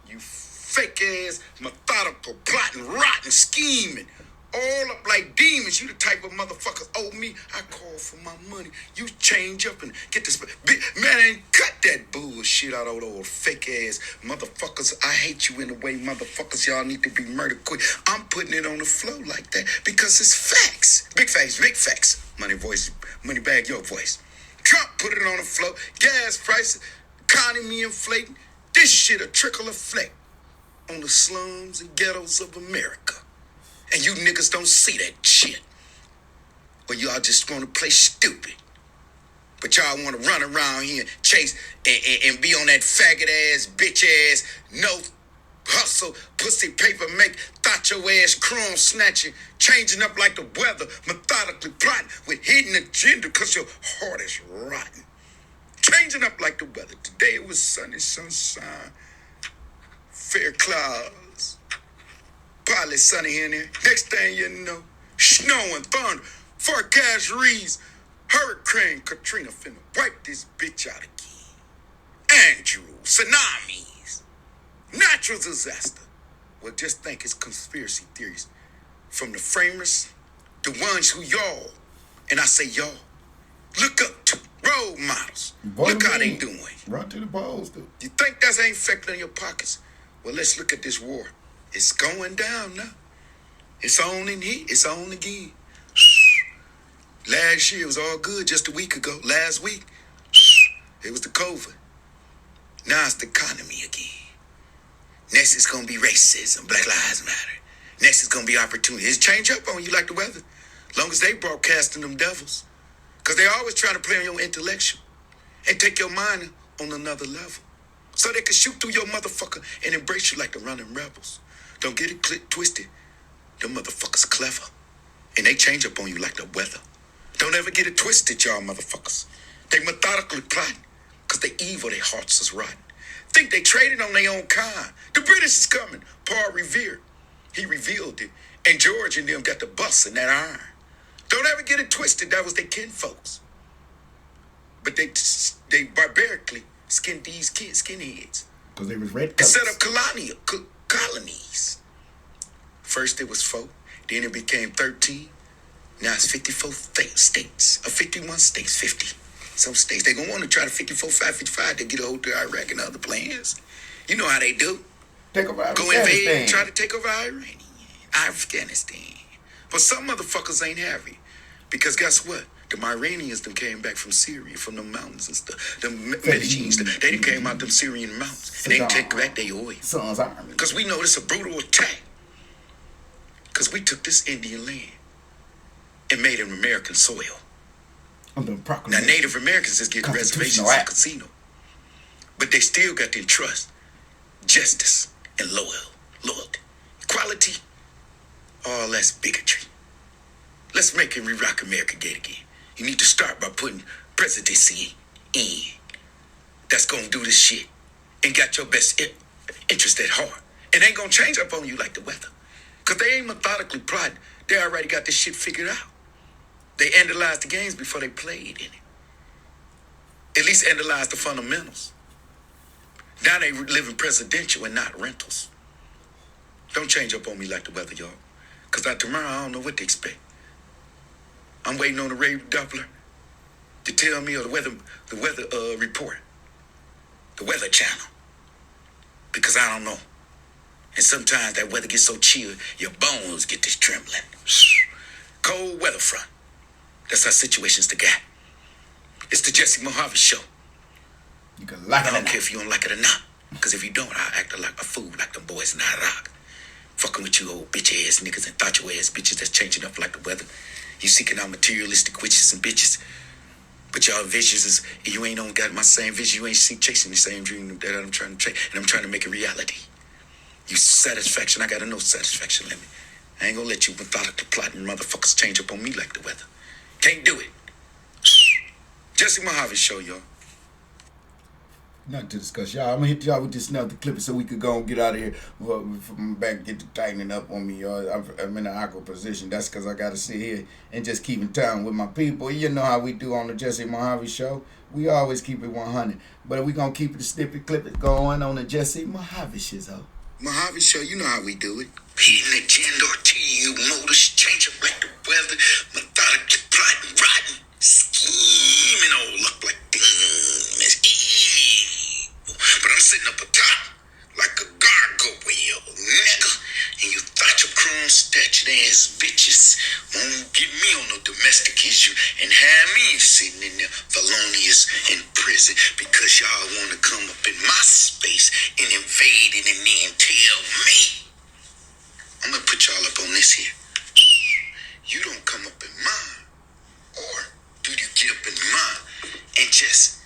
You fake ass, methodical, plotting, rotten, scheming. All up like demons. You the type of motherfuckers owe me. I call for my money. You change up and get this. Man, cut that bullshit out of those fake ass motherfuckers. I hate you in the way, motherfuckers. Y'all need to be murdered quick. I'm putting it on the flow like that because it's facts. Big facts, big facts. Money voice, money bag your voice. Trump put it on the flow. Gas prices, economy inflating. This shit a trickle effect on the slums and ghettos of America. And you niggas don't see that shit. Or y'all just want to play stupid. But y'all want to run around here, chase, and be on that faggot ass, bitch ass, no hustle, pussy paper make, thought your ass chrome snatching, changing up like the weather, methodically plotting with hidden agenda because your heart is rotten. Changing up like the weather. Today it was sunny, sunshine, fair clouds. Probably sunny here and there. Next thing you know, snow and thunder, forecast reads, Hurricane Katrina finna wipe this bitch out again. Andrew, tsunamis, natural disaster. Well, just think it's conspiracy theories from the framers, the ones who y'all, and I say y'all, look up to role models. Look how they doing. Run to the balls, dude. You think that's ain't affecting your pockets? Well, let's look at this war. It's going down now. It's on in here. It's on again. Last year it was all good just a week ago. Last week, it was the COVID. Now it's the economy again. Next it's going to be racism, Black Lives Matter. Next it's going to be opportunity. It's change up on you like the weather. Long as they broadcasting them devils. Because they always trying to play on your intellectual and take your mind on another level. So they can shoot through your motherfucker and embrace you like the running rebels. Don't get it twisted. Them motherfuckers clever. And they change up on you like the weather. Don't ever get it twisted, y'all motherfuckers. They methodically plotting, because they evil, their hearts is rotten. Think they traded on their own kind. The British is coming. Paul Revere, he revealed it. And George and them got the bus and that iron. Don't ever get it twisted, that was their kinfolks. But they barbarically skinned these skinheads. Because they was red And colors. set up colonies. First it was 4, then it became 13. Now it's 54 states, or 51 states, 50. Some states, they gonna want to try to 54, 55 to get a hold of Iraq and other plans. You know how they do. Take over Go invade and try to take over Afghanistan. But some motherfuckers ain't happy. Because guess what? The Iranians them came back from Syria, from the mountains and stuff. The Medellins, they done came out them Syrian mountains. And they take back their oil. Son's army. Because we know this a brutal attack. Because we took this Indian land and made it American soil. Now Native Americans is getting reservations in casino. But they still got to entrust justice and loyalty. Equality, all that's bigotry. Let's make it re-rock America great again. You need to start by putting presidency in. That's gonna do this shit. And got your best interest at heart. And ain't gonna change up on you like the weather. Because they ain't methodically plotting. They already got this shit figured out. They analyzed the games before they played in it. At least analyzed the fundamentals. Now they live in presidential and not rentals. Don't change up on me like the weather, y'all. Because tomorrow I don't know what to expect. I'm waiting on the Ray Doppler to tell me, or the weather report, the weather channel. Because I don't know. And sometimes that weather gets so chill, your bones get this trembling. Cold weather front. That's our situations to get. It's the Jesse Mohave Show. You can like I it or don't not. care if you don't like it or not. Because if you don't, I'll act like a fool like them boys in Iraq. Fucking with you old bitch ass niggas and thought your ass bitches that's changing up like the weather. You seeking out materialistic witches and bitches. But y'all visions is, you ain't got my same vision. You ain't chasing the same dream that I'm trying to chase. And I'm trying to make it reality. You satisfaction, I gotta know satisfaction, let me. I ain't gonna let you methodically plotting motherfuckers change up on me like the weather. Can't do it. Jesse Mohave Show, y'all. Nothing to discuss, y'all. I'm gonna hit y'all with this another clip so we could go and get out of here. Well, from back, get to tightening up on me, y'all. I'm in an awkward position. That's because I gotta sit here and just keep in time with my people. You know how we do on the Jesse Mohave Show. We always keep it 100, but we gonna keep it a snippet clip it going on the Jesse Mohave Show. Mohave Show, you know how we do it. Hidden agenda, RTU motors, change up like the weather, methodically plotting, rotten, scheming all up like it's evil. But I'm sitting up atop like a gargoyle, nigga. And you thought your chrome statue ass bitches won't get me on no domestic issue and have me sitting in there felonious in prison because y'all want to come up in my space and invade it and then tell me. I'm going to put y'all up on this here. You don't come up in mine. Or do you get up in mine and just,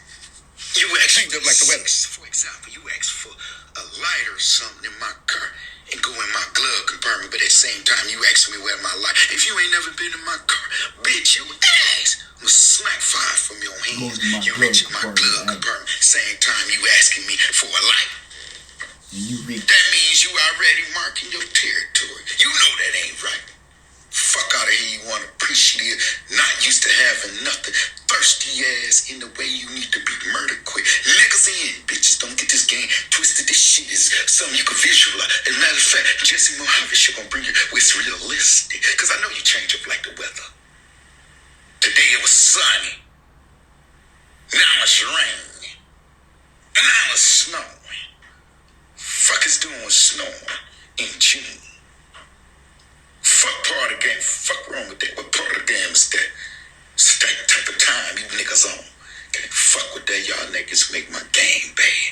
you actually up like the weather. For example, you ask for a lighter or something in my car and go in my glove compartment, but at the same time you ask me where my light. If you ain't never been in my car, bitch, you ass. I'm gonna smack 5 from your hand. You reach in my glove compartment, same time you asking me for a light. That means you already marking your territory. You know that ain't right. Fuck out of here, you want appreciative, not used to having nothing. Thirsty ass in the way you need to be murdered quick. Niggas in, bitches, don't get this game twisted. This shit is something you can visualize. As a matter of fact, Jesse Mohave Show gonna bring you where it's realistic. Cause I know you change up like the weather. Today it was sunny. Now it's raining. And now it's snowing. Fuck is doing with snowing in June? Fuck part of the game. Fuck wrong with that. What part of the game is that? It's that type of time you niggas on. Can't fuck with that. Y'all niggas make my game bad.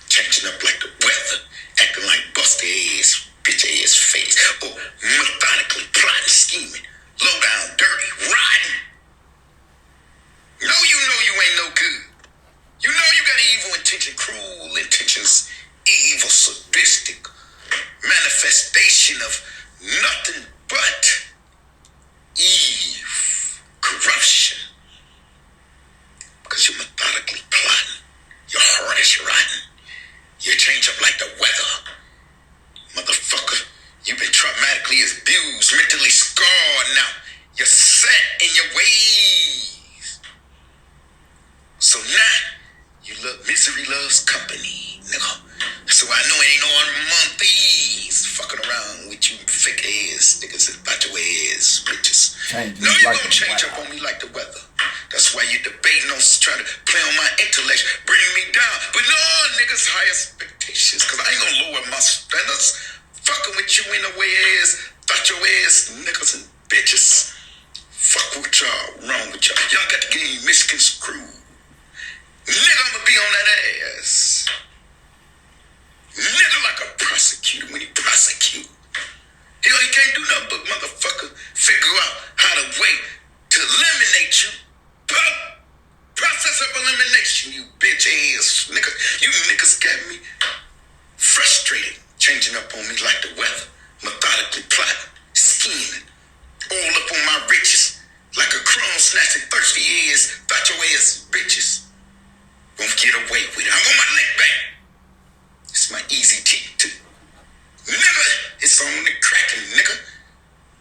Changing up like the weather. Acting like busted ass, bitch ass face. Or methodically plotting, scheming. Low down, dirty, rotten. No, you know you ain't no good. You know you got evil intention, cruel intentions, evil, sadistic manifestation of nothing but Eve, corruption. Because you're methodically plotting. Your heart is rotten. You change up like the weather. Motherfucker, you've been traumatically abused, mentally scarred now. You're set in your ways. So now, you love misery loves company, nigga. So I know it ain't no among these fucking around with you fake ass niggas and about your ass bitches. No, you like gonna change up on me like the weather. That's why you debating on trying to play on my intellect, bring me down. But no, niggas high expectations, cause I ain't gonna lower my standards. Fucking with you in the way ass, thought your ass niggas and bitches. Fuck with y'all, wrong with y'all. Y'all got the game misconstrued. Nigga, I'ma be on that ass. Nigga like a prosecutor when he prosecute. Hell, he can't do nothing but motherfucker figure out how to way to eliminate you. Process of elimination, you bitch ass nigga. You niggas got me frustrated, changing up on me like the weather, methodically plotting, scheming, all up on my riches, like a crumb snatching thirsty ass, thought your ass bitches won't get away with it. I want my neck back. It's my easy teeth too. Nigga, it's on the cracking, nigga.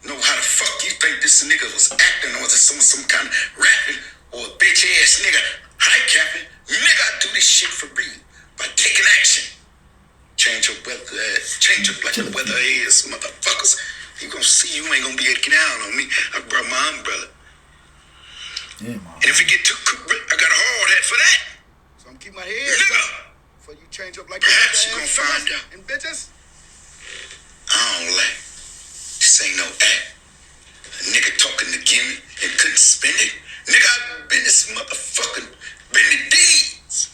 Know how the fuck you think this nigga was acting, or is it some kind of rapping, or a bitch ass nigga high capping? Nigga, I do this shit for real by taking action. Change up weather, change up like the weather is, motherfuckers. You gonna see you ain't gonna be able to get down on me. I brought my umbrella. Yeah, and if you get too cool, I got a hard hat for that. So I'm keep my head up. Before you change up like perhaps you gonna find out. And bitches, I don't like. This ain't no act. A nigga talking to gimme and couldn't spend it. Nigga, I've been this motherfucking, been the deeds.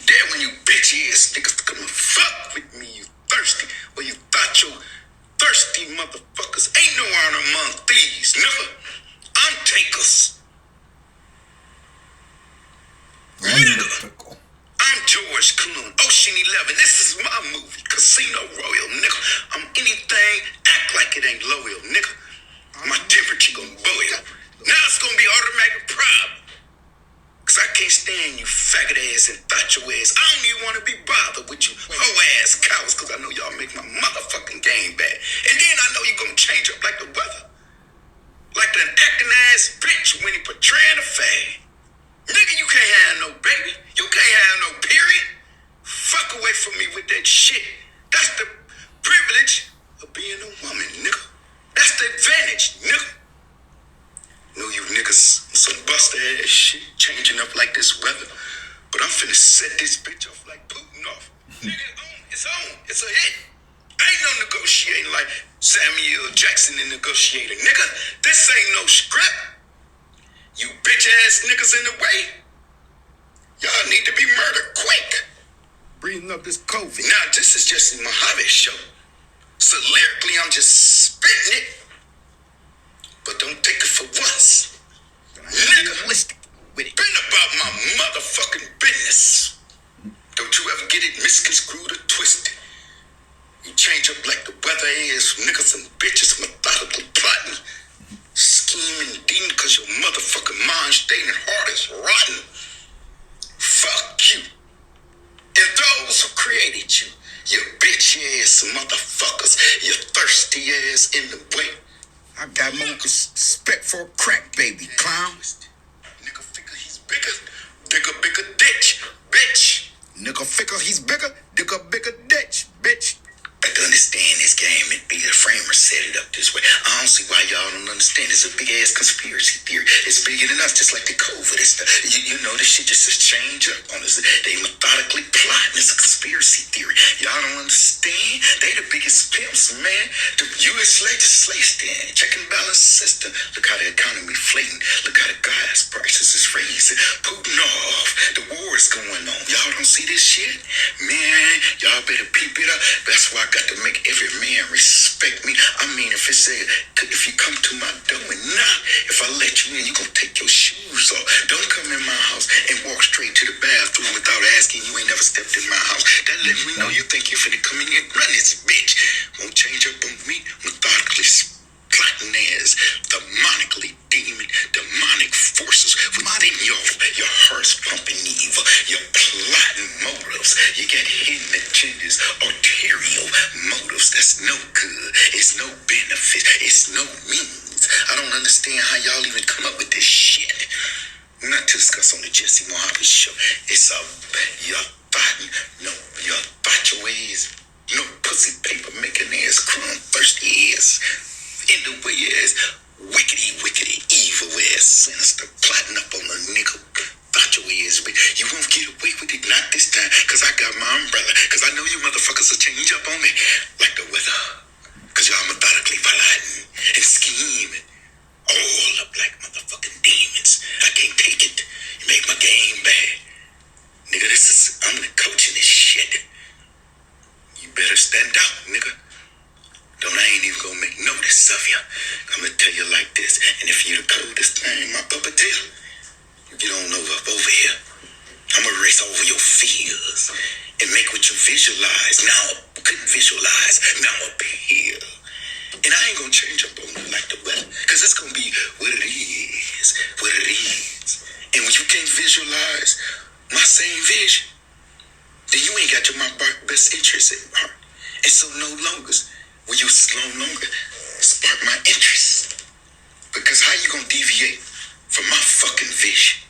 There when you bitch ass niggas come and fuck with me, you thirsty. Well, you thought your thirsty motherfuckers ain't no honor among thieves, nigga. I'm takers. Nigga. I'm George Clooney, Ocean 11. This is my movie, Casino Royale, nigga. I'm anything, act like it ain't loyal, nigga. My temperature gonna boil. Now it's gonna be automatic problem. Cause I can't stand you faggot ass and thought your ass. I don't even wanna be bothered with you hoe ass cows, cause I know y'all make my motherfucking game bad. And then I know you gonna change up like the weather. Like an acting ass bitch when he portraying a fag. Nigga, you can't have no baby. You can't have no period. Fuck away from me with that shit. That's the privilege of being a woman, nigga. That's the advantage, nigga. Know you niggas on some buster ass shit, changing up like this weather. But I'm finna set this bitch off like Putin off. Nigga, it's on. It's a hit. I ain't no negotiating like Samuel Jackson the negotiator. Nigga, this ain't no script. You bitch ass niggas in the way. Y'all need to be murdered quick. Breathing up this COVID. Now, this is JESSE MOHAVE Show. So lyrically, I'm just spitting it. But don't take it for once. Nigga, with it. Been about my motherfucking business. Don't you ever get it misconstrued or twisted. You change up like the weather is. Niggas and bitches methodically plotting. Scheming demon cause your motherfucking mind staying and heart is rotten. Fuck you. And those who created you, you bitch ass motherfuckers, you thirsty ass in the way. I got more respect for a crack baby, clown. Nigga figure he's bigger ditch, bitch. Nigga figure he's bigger ditch, bitch. I can understand this game and be the framer set it up this way. I don't see why y'all don't understand. It's a big ass conspiracy theory. It's bigger than us, just like the COVID and stuff. You know this shit just change up on us. They methodically plotting. It's a conspiracy theory. Y'all don't understand. They the biggest pimps, man. The U.S. legislation, check and balance system. Look how the economy flating. Look how the gas prices is raising. Putin off. The war is going on. Y'all don't see this shit? Man, y'all better peep it up. That's why I got to make every man respect me. I mean, if you come to my door and knock, if I let you in, you gonna take your shoes off. Don't come in my house and walk straight to the bathroom without asking. You ain't never stepped in my house. That let me know you think you finna come in and run this bitch. Won't change up on me methodically plotting as demonically demonic forces within your heart's pumping evil, your plotting motives. You got hidden agendas, arterial motives. That's no good. It's no benefit. It's no means. I don't understand how y'all even come up with this shit. Not to discuss on the Jesse Mohave Show. It's your thought, your thought your ways, no pussy paper making ass, crumb thirsty ass, in the way ass, wickedy, evil ass, sinister, plotting up on a nigga. Thought your ass, but you won't get away with it, not this time, cause I got my umbrella, cause I know you motherfuckers will change up on me like the weather, cause y'all methodically plotting and scheming. All up like motherfucking demons. I can't take it. You make my game bad. Nigga, I'm the coach in this shit. You better stand out, nigga. I ain't even gonna make notice of you. I'm gonna tell you like this. And if you the coldest thing, my puppeteer, you get on over here. I'm gonna erase over your fears and make what you visualize. Now I couldn't visualize. Now up here. And I ain't gonna change up on you like the weather, cause it's gonna be what it is, And when you can't visualize my same vision, then you ain't got my best interest at heart. And so no longer will you spark my interest. Because how you gonna deviate from my fucking vision?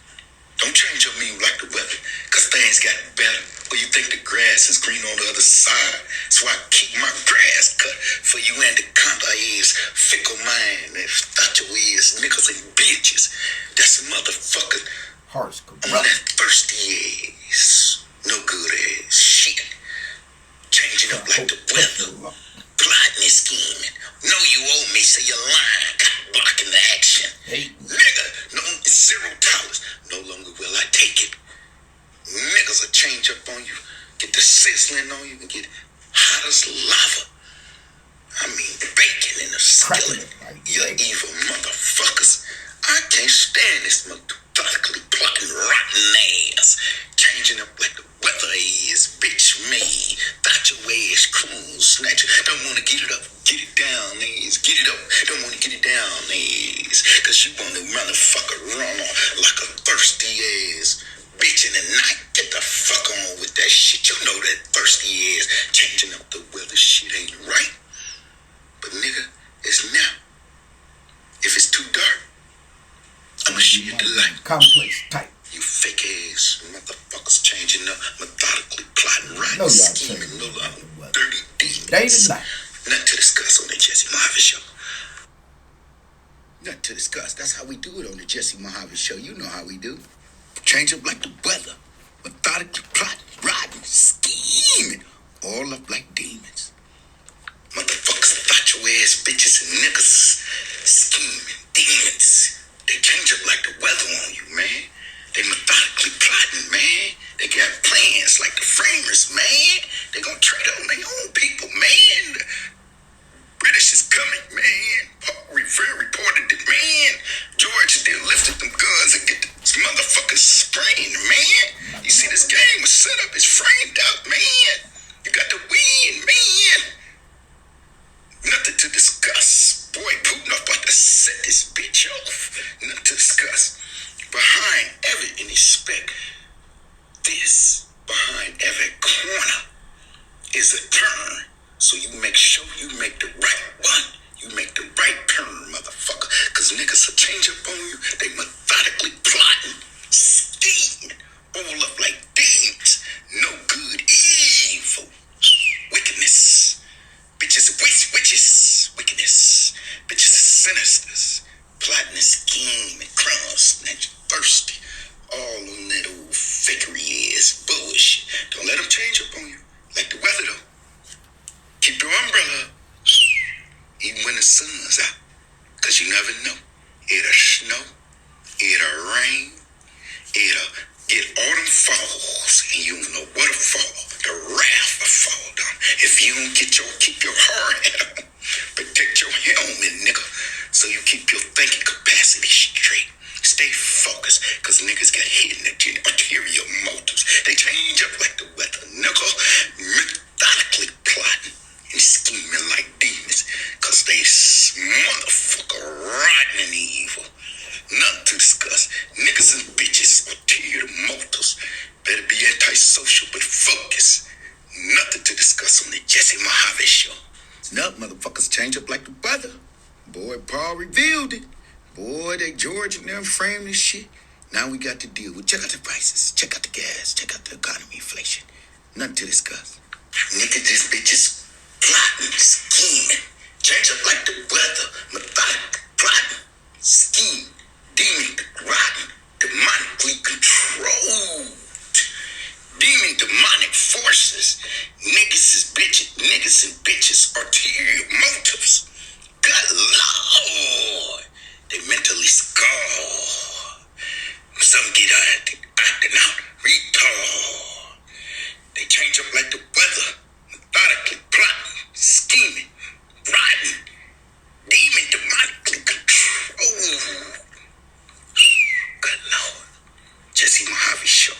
Don't change up me like the weather, cause things got better. Or you think the grass is green on the other side? So I keep my grass cut for you anaconda ears, fickle mind, and thought your ears, niggas and bitches. That's a motherfucker. Heart's corrupt. On that thirsty ass, no good ass shit. Changing up like the weather. Plotting and scheming. Know you owe me, so you're lying. Blocking the action. Hey. Nigga, no, it's $0. No longer will I take it. Niggas will change up on you, get the sizzling on you, and get hot as lava. I mean, bacon in a skillet. You evil motherfuckers. I can't stand this methodically plotting rotten ass. Changing up like the weather is, bitch me. Thought your ass cool, snatcher. Don't wanna get it up, get it down, knees. Get it up, don't wanna get it down, knees. Cause you wanna motherfucker run on like a thirsty ass. Bitch in the night, get the fuck on with that shit. You know that thirsty ass changing up the weather shit ain't right. But nigga, it's now. If it's too dark, I'ma shed the light. Complex type. You fake ass motherfuckers changing up, methodically plotting, right, No, y'all scheming, changing no up the weather. dirty demons. Day to night. Nothing to discuss on the Jesse Mohave Show. Nothing to discuss. That's how we do it on the Jesse Mohave Show. You know how we do. Change up like the weather. Methodically plotting, riding, scheming. All up like demons. Motherfuckers, thought your ass bitches and niggas. Scheming, demons. They change up like the weather on you, man. They methodically plotting, man. They got plans like the framers, man. They gonna trade on their own people, man. The British is coming, man. Paul Revere reported it, man. George did lifted them guns and get this motherfucker spraying, man. You see this game was set up, it's framed out, man. You got the win, man. Nothing to discuss. Boy, Putin about to set this bitch off. Nothing to discuss. Behind every, and expect this, behind every corner is a turn. So you make sure you make the right one. You make the right turn, motherfucker. Cause niggas will change up on you. They methodically plotting, scheming, all up like demons. No good, evil, wickedness. Bitches, witches, wickedness. Bitches, sinisters. Plotting and scheming, crumbs, snatch, thirsty. All on that old fakery ass bullshit. Don't let them change up on you. Like the weather though. Keep your umbrella up. Even when the sun's out. Cause you never know. It'll snow. It'll rain. It'll get autumn falls. And you don't know what'll fall. The wrath will fall down. If you don't keep your hard hat on. Protect your helmet, nigga. So you keep your thinking capacity straight. Stay focused. Cause niggas got hidden arterial motives. They change up like the weather, nigga. Methodically plotting and scheming like demons. Cause they motherfuckers antisocial but focused. Nothing to discuss on the Jesse Mohave Show. Nup, motherfuckers change up like the weather. Boy, Paul revealed it. Boy, they George and them framed this shit. Now we got to deal with, check out the prices, check out the gas, check out the economy, inflation. Nothing to discuss. Nigga, this bitch is plotting, scheming. Change up like the weather. Methodic, plotting, scheming, demon, rotten, demonically controlled. Demon, demonic forces. Niggas is bitches, niggas and bitches, ulterior motives. Good Lord, they mentally scarred. Some get acting out, retard. They change up like the weather, methodically plotting, scheming, riding, demon, demonically controlled. Good Lord, Jesse Mohave Show.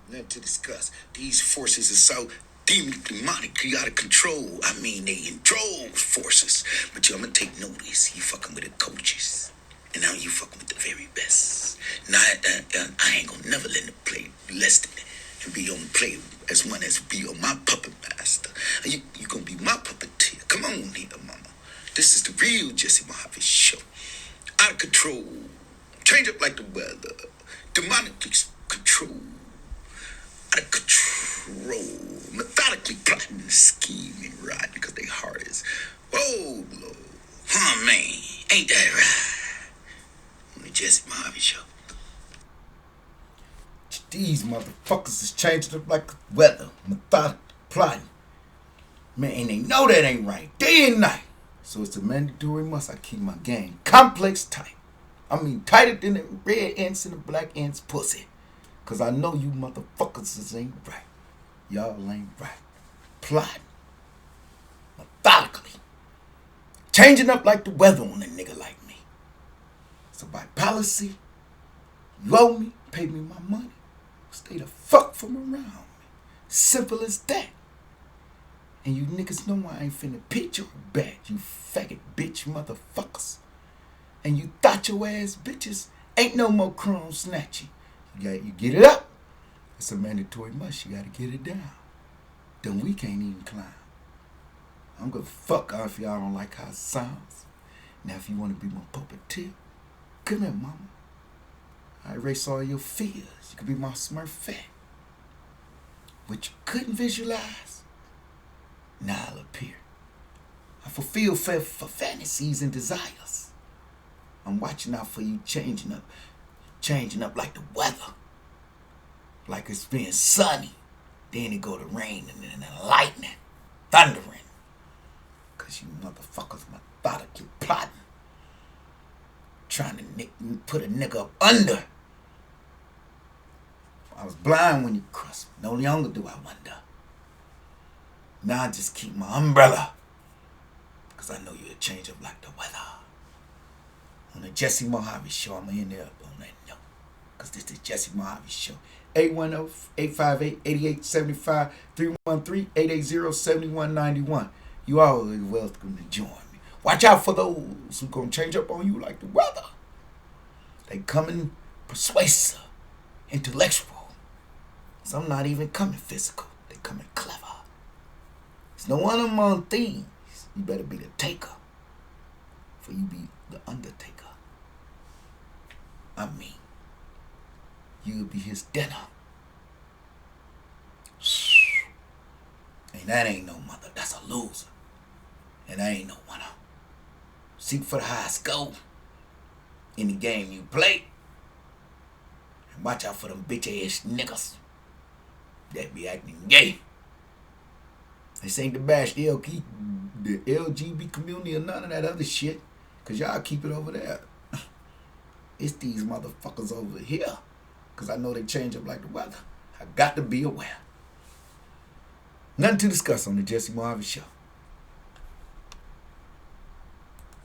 Nothing to discuss. These forces are so demonic, out of control. I mean, they in droves forces. But yo, I'm gonna take notice. You fucking with the coaches. And now you fucking with the very best. Now, I ain't gonna never let them play less than that. And be on play as one as be on my puppet master. You gonna be my puppeteer. Come on here, mama. This is the real Jesse Mohave Show. Out of control. Change up like the weather. Demonically control. Out of control. Methodically plotting, scheming, right? Because they hard as, oh, Lord. Huh, man. Ain't that right? On the Jesse Mohave Show. These motherfuckers is changing up like the weather. Methodically plotting. Man, and they know that ain't right. Day and night. So it's a mandatory must I keep my game complex tight. I mean, tighter than the red ants and the black ants pussy. Cause I know you motherfuckers ain't right. Y'all ain't right. Plotting. Methodically. Changing up like the weather on a nigga like me. So by policy, you owe me, pay me my money. Stay the fuck from around me. Simple as that. And you niggas know I ain't finna pitch your bat, you faggot bitch motherfuckers. And you thought your ass bitches ain't no more chrome snatching. You get it up. It's a mandatory must. You gotta get it down. Then we can't even climb. I'm gonna fuck off if y'all don't like how it sounds. Now if you wanna be my puppeteer, come here, mama. I erase all your fears. You could be my smurfette. What you couldn't visualize, now I'll appear. I fulfill for fantasies and desires. I'm watching out for you changing up like the weather. Like it's being sunny. Then it go to rain and then lightning, thundering. Cause you motherfuckers methodically plotting. Trying to put a nigga up under. I was blind when you crushed me. No longer do I wonder. Now I just keep my umbrella. Cause I know you'll change up like the weather. On the Jesse Mohave Show, I'm gonna end it up on that note. Cause this is Jesse Mohave Show. 810-858-8875, 313-880-7191. You always welcome to join me. Watch out for those who gonna change up on you like the weather. They coming persuasive, intellectual. Some not even coming physical. They coming clever. There's no one among thieves. You better be the taker. For you be the undertaker. I mean, you'll be his dinner. And that ain't no mother. That's a loser. And that ain't no winner. Seek for the highest goal in the game you play. And watch out for them bitch-ass niggas that be acting gay. This ain't to bash the LGBT community or none of that other shit. Because y'all keep it over there. It's these motherfuckers over here. Because I know they change up like the weather. I got to be aware. Nothing to discuss on the Jesse Mohave Show.